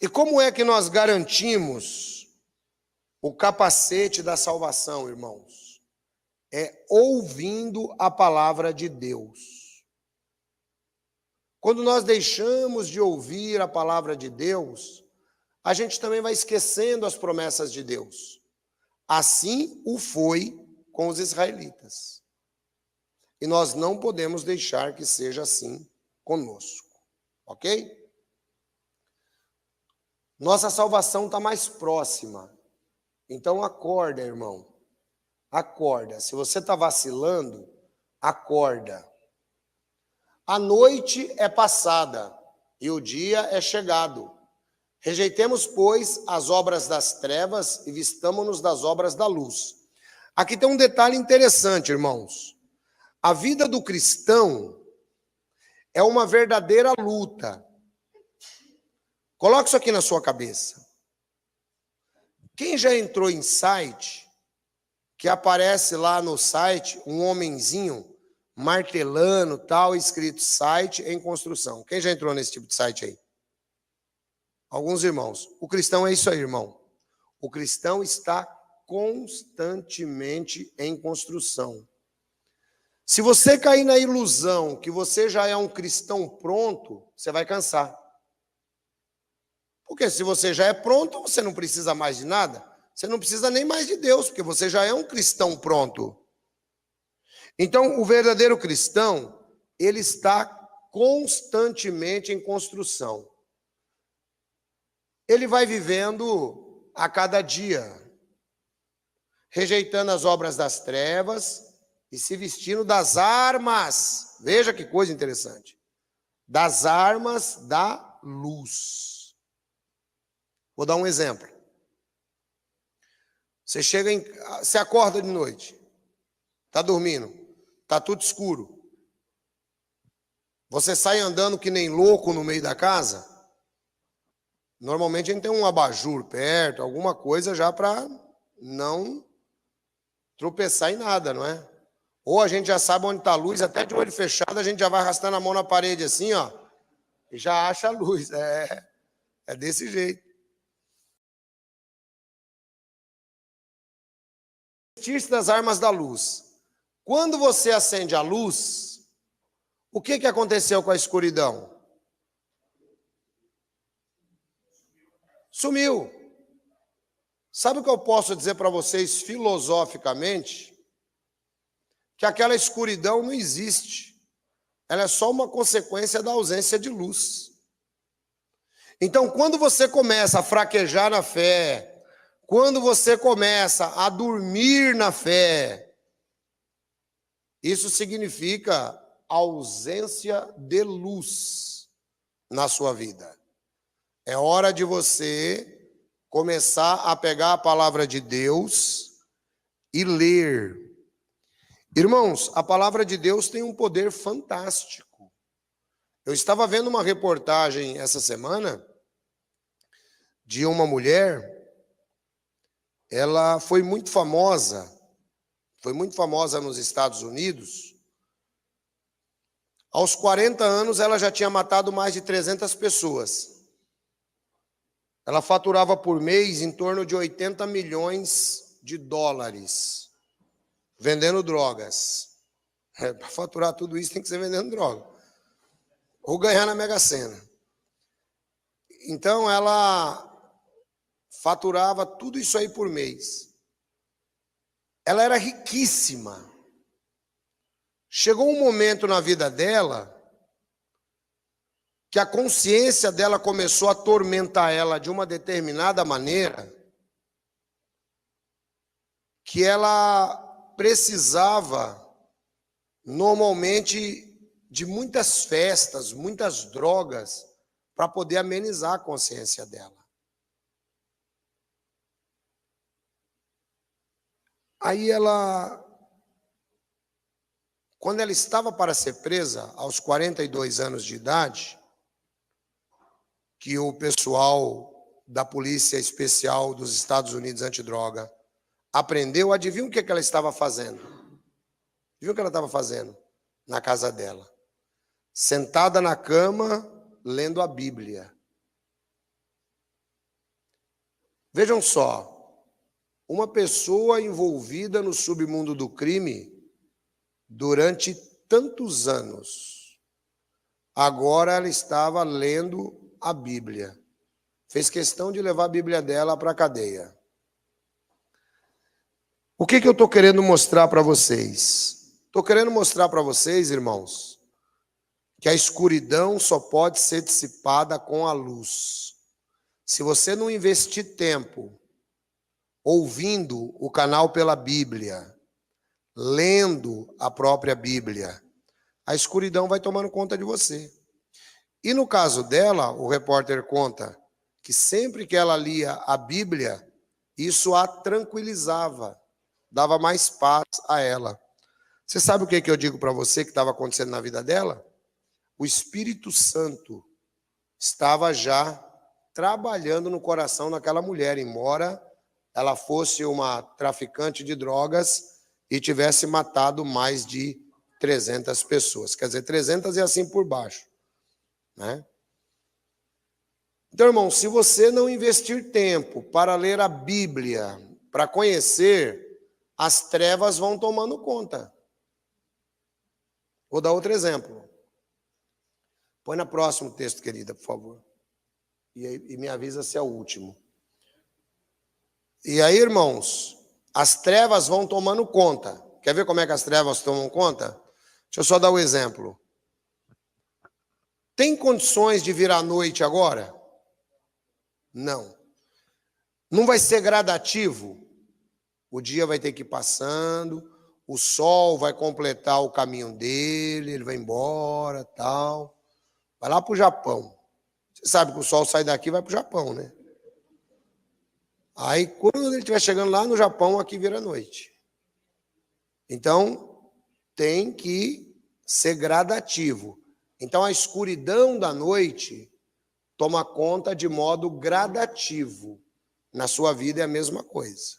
E como é que nós garantimos o capacete da salvação, irmãos? É ouvindo a palavra de Deus. Quando nós deixamos de ouvir a palavra de Deus, a gente também vai esquecendo as promessas de Deus. Assim o foi com os israelitas. E nós não podemos deixar que seja assim conosco. Ok? Nossa salvação está mais próxima. Então acorda, irmão. Acorda. Se você está vacilando, acorda. A noite é passada e o dia é chegado. Rejeitemos, pois, as obras das trevas e vistamo-nos das obras da luz. Aqui tem um detalhe interessante, irmãos. A vida do cristão é uma verdadeira luta. Coloque isso aqui na sua cabeça. Quem já entrou em site, que aparece lá no site um homenzinho martelando, tal, escrito site em construção. Quem já entrou nesse tipo de site aí? Alguns irmãos. O cristão é isso aí, irmão. O cristão está constantemente em construção. Se você cair na ilusão que você já é um cristão pronto, você vai cansar. Porque se você já é pronto, você não precisa mais de nada. Você não precisa nem mais de Deus, porque você já é um cristão pronto. Então, o verdadeiro cristão, ele está constantemente em construção. Ele vai vivendo a cada dia, rejeitando as obras das trevas e se vestindo das armas. Veja que coisa interessante. Das armas da luz. Vou dar um exemplo. Você acorda de noite, está dormindo, está tudo escuro. Você sai andando que nem louco no meio da casa. Normalmente a gente tem um abajur perto, alguma coisa já para não tropeçar em nada, não é? Ou a gente já sabe onde está a luz, até de olho fechado a gente já vai arrastando a mão na parede assim, ó, e já acha a luz. É desse jeito. revestir-se das armas da luz. Quando você acende a luz, o que aconteceu com a escuridão? Sumiu. Sabe o que eu posso dizer para vocês filosoficamente? Que aquela escuridão não existe. Ela é só uma consequência da ausência de luz. Então, quando você começa a fraquejar na fé, quando você começa a dormir na fé, isso significa ausência de luz na sua vida. É hora de você começar a pegar a palavra de Deus e ler. Irmãos, a palavra de Deus tem um poder fantástico. Eu estava vendo uma reportagem essa semana de uma mulher, ela foi muito famosa nos Estados Unidos. Aos 40 anos, ela já tinha matado mais de 300 pessoas. Ela faturava por mês em torno de 80 milhões de dólares, vendendo drogas. Para faturar tudo isso tem que ser vendendo droga. Ou ganhar na Mega Sena. Então, ela faturava tudo isso aí por mês. Ela era riquíssima. Chegou um momento na vida dela que a consciência dela começou a atormentar ela de uma determinada maneira, que ela precisava, normalmente, de muitas festas, muitas drogas, para poder amenizar a consciência dela. Aí ela, quando ela estava para ser presa, aos 42 anos de idade, que o pessoal da Polícia Especial dos Estados Unidos Antidroga aprendeu, adivinha o que ela estava fazendo? Viu o que ela estava fazendo na casa dela? Sentada na cama, lendo a Bíblia. Vejam só, uma pessoa envolvida no submundo do crime durante tantos anos, agora ela estava lendo a Bíblia. Fez questão de levar a Bíblia dela para a cadeia. O que eu estou querendo mostrar para vocês? Estou querendo mostrar para vocês, irmãos, que a escuridão só pode ser dissipada com a luz. Se você não investir tempo ouvindo o canal pela Bíblia, lendo a própria Bíblia, a escuridão vai tomando conta de você. E no caso dela, o repórter conta que sempre que ela lia a Bíblia, isso a tranquilizava, dava mais paz a ela. Você sabe o que eu digo para você que estava acontecendo na vida dela? O Espírito Santo estava já trabalhando no coração daquela mulher, embora ela fosse uma traficante de drogas e tivesse matado mais de 300 pessoas. Quer dizer, 300 e assim por baixo. Né? Então, irmão, se você não investir tempo para ler a Bíblia, para conhecer, as trevas vão tomando conta. Vou dar outro exemplo. Põe no próximo texto, querida, por favor. E me avisa se é o último. E aí, irmãos, as trevas vão tomando conta. Quer ver como é que as trevas tomam conta? Deixa eu só dar um exemplo. Tem condições de vir à noite agora? Não. Não vai ser gradativo? O dia vai ter que ir passando, o sol vai completar o caminho dele, ele vai embora, tal. Vai lá para o Japão. Você sabe que o sol sai daqui e vai para o Japão, né? Aí, quando ele estiver chegando lá no Japão, aqui vira noite. Então, tem que ser gradativo. Então, a escuridão da noite toma conta de modo gradativo. Na sua vida é a mesma coisa.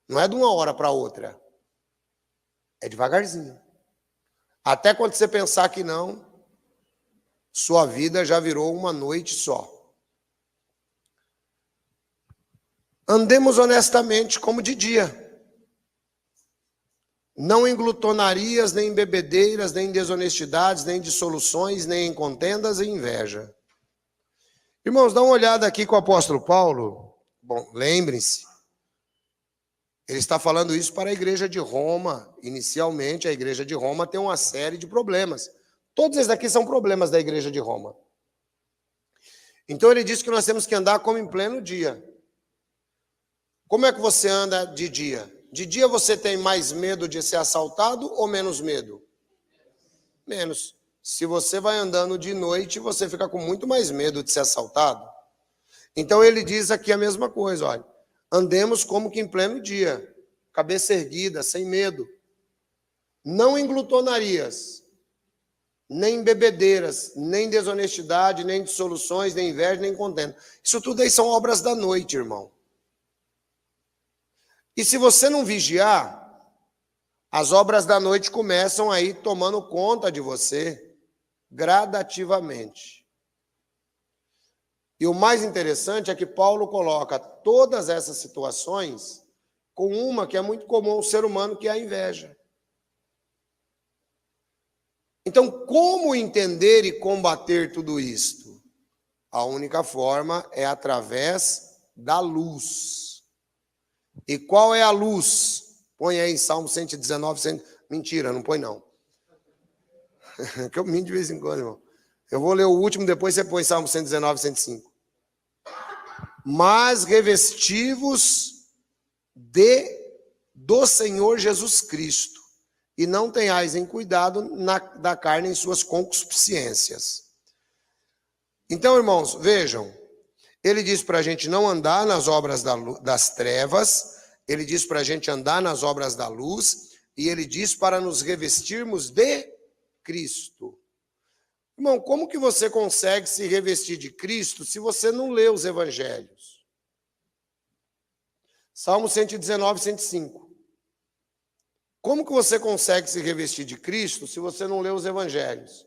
Não é de uma hora para outra. É devagarzinho. Até quando você pensar que não, sua vida já virou uma noite só. Andemos honestamente como de dia. Não em glutonarias, nem em bebedeiras, nem em desonestidades, nem em dissoluções, nem em contendas e inveja. Irmãos, dá uma olhada aqui com o apóstolo Paulo. Bom, lembrem-se, ele está falando isso para a igreja de Roma. Inicialmente, a igreja de Roma tem uma série de problemas. Todos esses daqui são problemas da igreja de Roma. Então ele diz que nós temos que andar como em pleno dia. Como é que você anda de dia? De dia você tem mais medo de ser assaltado ou menos medo? Menos. Se você vai andando de noite, você fica com muito mais medo de ser assaltado. Então ele diz aqui a mesma coisa, olha. Andemos como que em pleno dia, cabeça erguida, sem medo. Não em glutonarias, nem em bebedeiras, nem em desonestidade, nem em dissoluções, nem em inveja, nem em contenda. Isso tudo aí são obras da noite, irmão. E se você não vigiar, as obras da noite começam aí tomando conta de você gradativamente. E o mais interessante é que Paulo coloca todas essas situações com uma que é muito comum ao ser humano, que é a inveja. Então, como entender e combater tudo isto? A única forma é através da luz. E qual é a luz? Põe aí em Salmo 119, Mentira, não põe não. Que eu minto de vez em quando, irmão. Eu vou ler o último, depois você põe Salmo 119, 105. Mas revestivos do Senhor Jesus Cristo, e não tenhais em cuidado da carne em suas concupiscências. Então, irmãos, vejam, ele diz para a gente não andar nas obras das trevas, ele diz para a gente andar nas obras da luz, e ele diz para nos revestirmos de Cristo. Irmão, como que você consegue se revestir de Cristo se você não lê os evangelhos? Salmo 119, 105. Como que você consegue se revestir de Cristo se você não lê os evangelhos?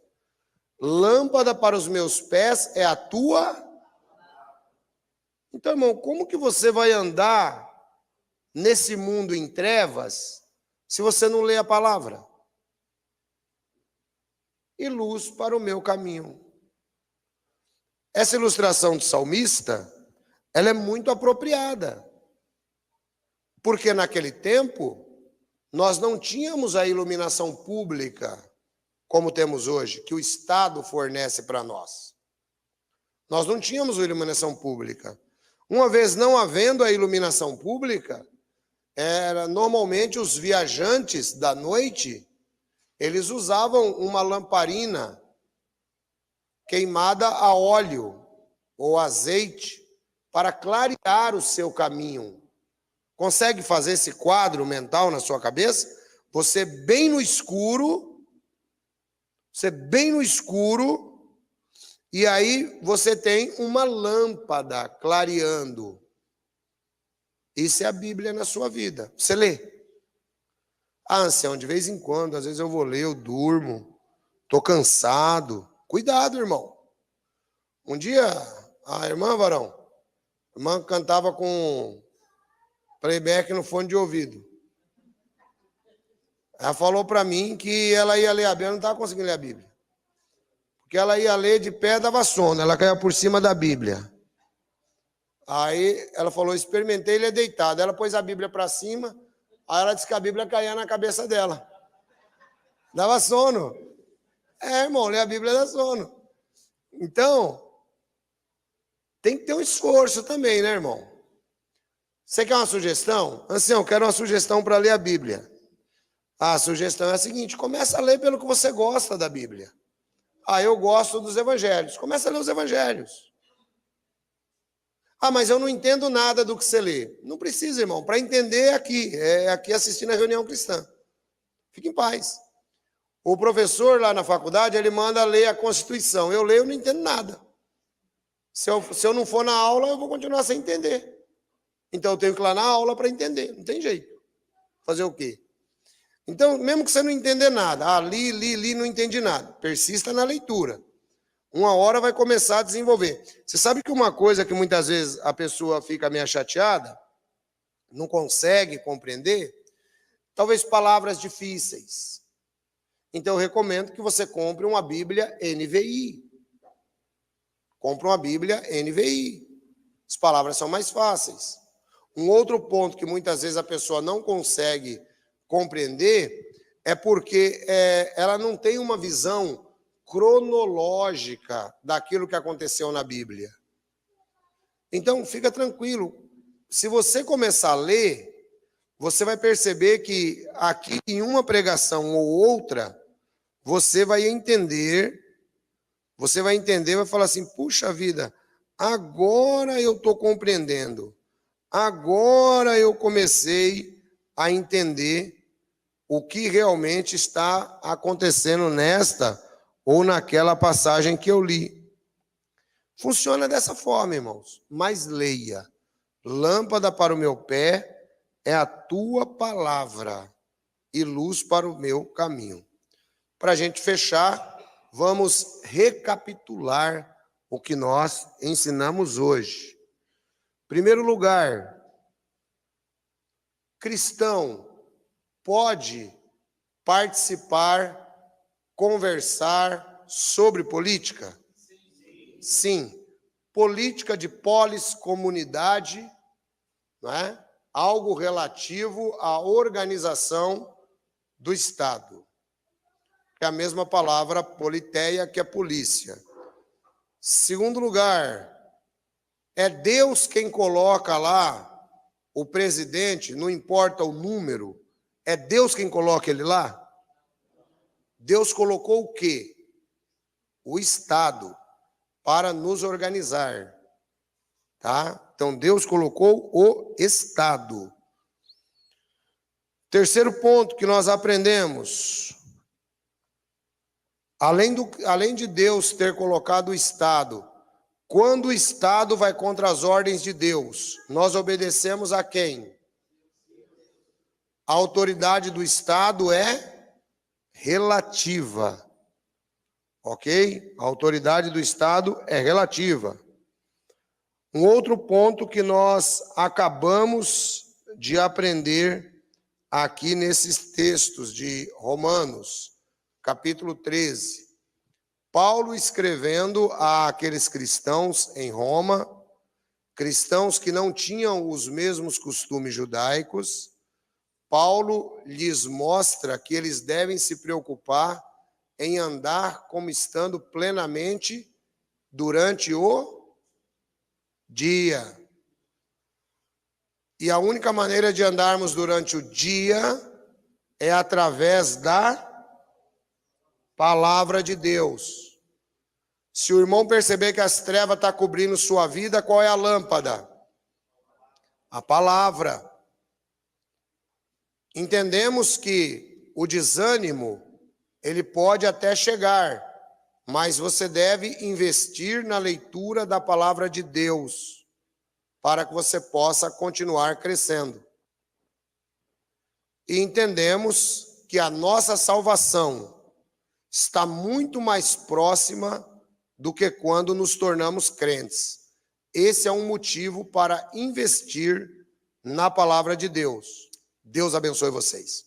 Lâmpada para os meus pés é a tua. Então, irmão, como que você vai andar nesse mundo em trevas se você não lê a palavra? E luz para o meu caminho. Essa ilustração do salmista, ela é muito apropriada. Porque naquele tempo, nós não tínhamos a iluminação pública como temos hoje, que o Estado fornece para nós. Nós não tínhamos a iluminação pública. Uma vez não havendo a iluminação pública, normalmente os viajantes da noite, eles usavam uma lamparina queimada a óleo ou azeite para clarear o seu caminho. Consegue fazer esse quadro mental na sua cabeça? Você bem no escuro, e aí você tem uma lâmpada clareando. Isso é a Bíblia na sua vida. Você lê. Ancião, de vez em quando, às vezes eu vou ler, eu durmo, estou cansado. Cuidado, irmão. Um dia, a irmã cantava com playback no fone de ouvido. Ela falou para mim que ela ia ler a Bíblia, não estava conseguindo ler a Bíblia. Porque ela ia ler de pé, dava sono, ela caía por cima da Bíblia. Aí ela falou, experimentei, ele é deitado. Ela pôs a Bíblia para cima, aí ela disse que a Bíblia caía na cabeça dela. Dava sono. Irmão, ler a Bíblia dá sono. Então, tem que ter um esforço também, né, irmão? Você quer uma sugestão? Ancião, quero uma sugestão para ler a Bíblia. A sugestão é a seguinte, começa a ler pelo que você gosta da Bíblia. Eu gosto dos evangelhos. Começa a ler os evangelhos. Mas eu não entendo nada do que você lê. Não precisa, irmão. Para entender é aqui assistindo a reunião cristã. Fique em paz. O professor lá na faculdade, ele manda ler a Constituição. Eu leio, eu não entendo nada. Se eu não for na aula, eu vou continuar sem entender. Então eu tenho que ir lá na aula para entender. Não tem jeito. Fazer o quê? Então, mesmo que você não entender nada, li, não entendi nada. Persista na leitura. Uma hora vai começar a desenvolver. Você sabe que uma coisa que muitas vezes a pessoa fica meio chateada, não consegue compreender, talvez palavras difíceis. Então, eu recomendo que você compre uma Bíblia NVI. Compre uma Bíblia NVI. As palavras são mais fáceis. Um outro ponto que muitas vezes a pessoa não consegue compreender é porque ela não tem uma visão cronológica daquilo que aconteceu na Bíblia. Então, fica tranquilo. Se você começar a ler, você vai perceber que aqui em uma pregação ou outra, você vai entender, vai falar assim, puxa vida, agora eu estou compreendendo, agora eu comecei a entender o que realmente está acontecendo nesta ou naquela passagem que eu li. Funciona dessa forma, irmãos, mas leia. Lâmpada para o meu pé é a tua palavra e luz para o meu caminho. Para a gente fechar, vamos recapitular o que nós ensinamos hoje. Em primeiro lugar, cristão pode participar, conversar sobre política? Sim. Política de polis, comunidade, não é? Algo relativo à organização do Estado. É a mesma palavra politeia, que é polícia. Segundo lugar, é Deus quem coloca lá o presidente, não importa o número, é Deus quem coloca ele lá? Deus colocou o quê? O Estado, para nos organizar. Tá? Então, Deus colocou o Estado. Terceiro ponto que nós aprendemos. Além de Deus ter colocado o Estado, quando o Estado vai contra as ordens de Deus, nós obedecemos a quem? A autoridade do Estado é relativa. Ok? A autoridade do Estado é relativa. Um outro ponto que nós acabamos de aprender aqui nesses textos de Romanos, capítulo 13. Paulo escrevendo àqueles cristãos em Roma, cristãos que não tinham os mesmos costumes judaicos, Paulo lhes mostra que eles devem se preocupar em andar como estando plenamente durante o dia. E a única maneira de andarmos durante o dia é através da palavra de Deus. Se o irmão perceber que as trevas estão cobrindo sua vida, qual é a lâmpada? A palavra. Entendemos que o desânimo, ele pode até chegar, mas você deve investir na leitura da palavra de Deus, para que você possa continuar crescendo. E entendemos que a nossa salvação está muito mais próxima do que quando nos tornamos crentes. Esse é um motivo para investir na palavra de Deus. Deus abençoe vocês.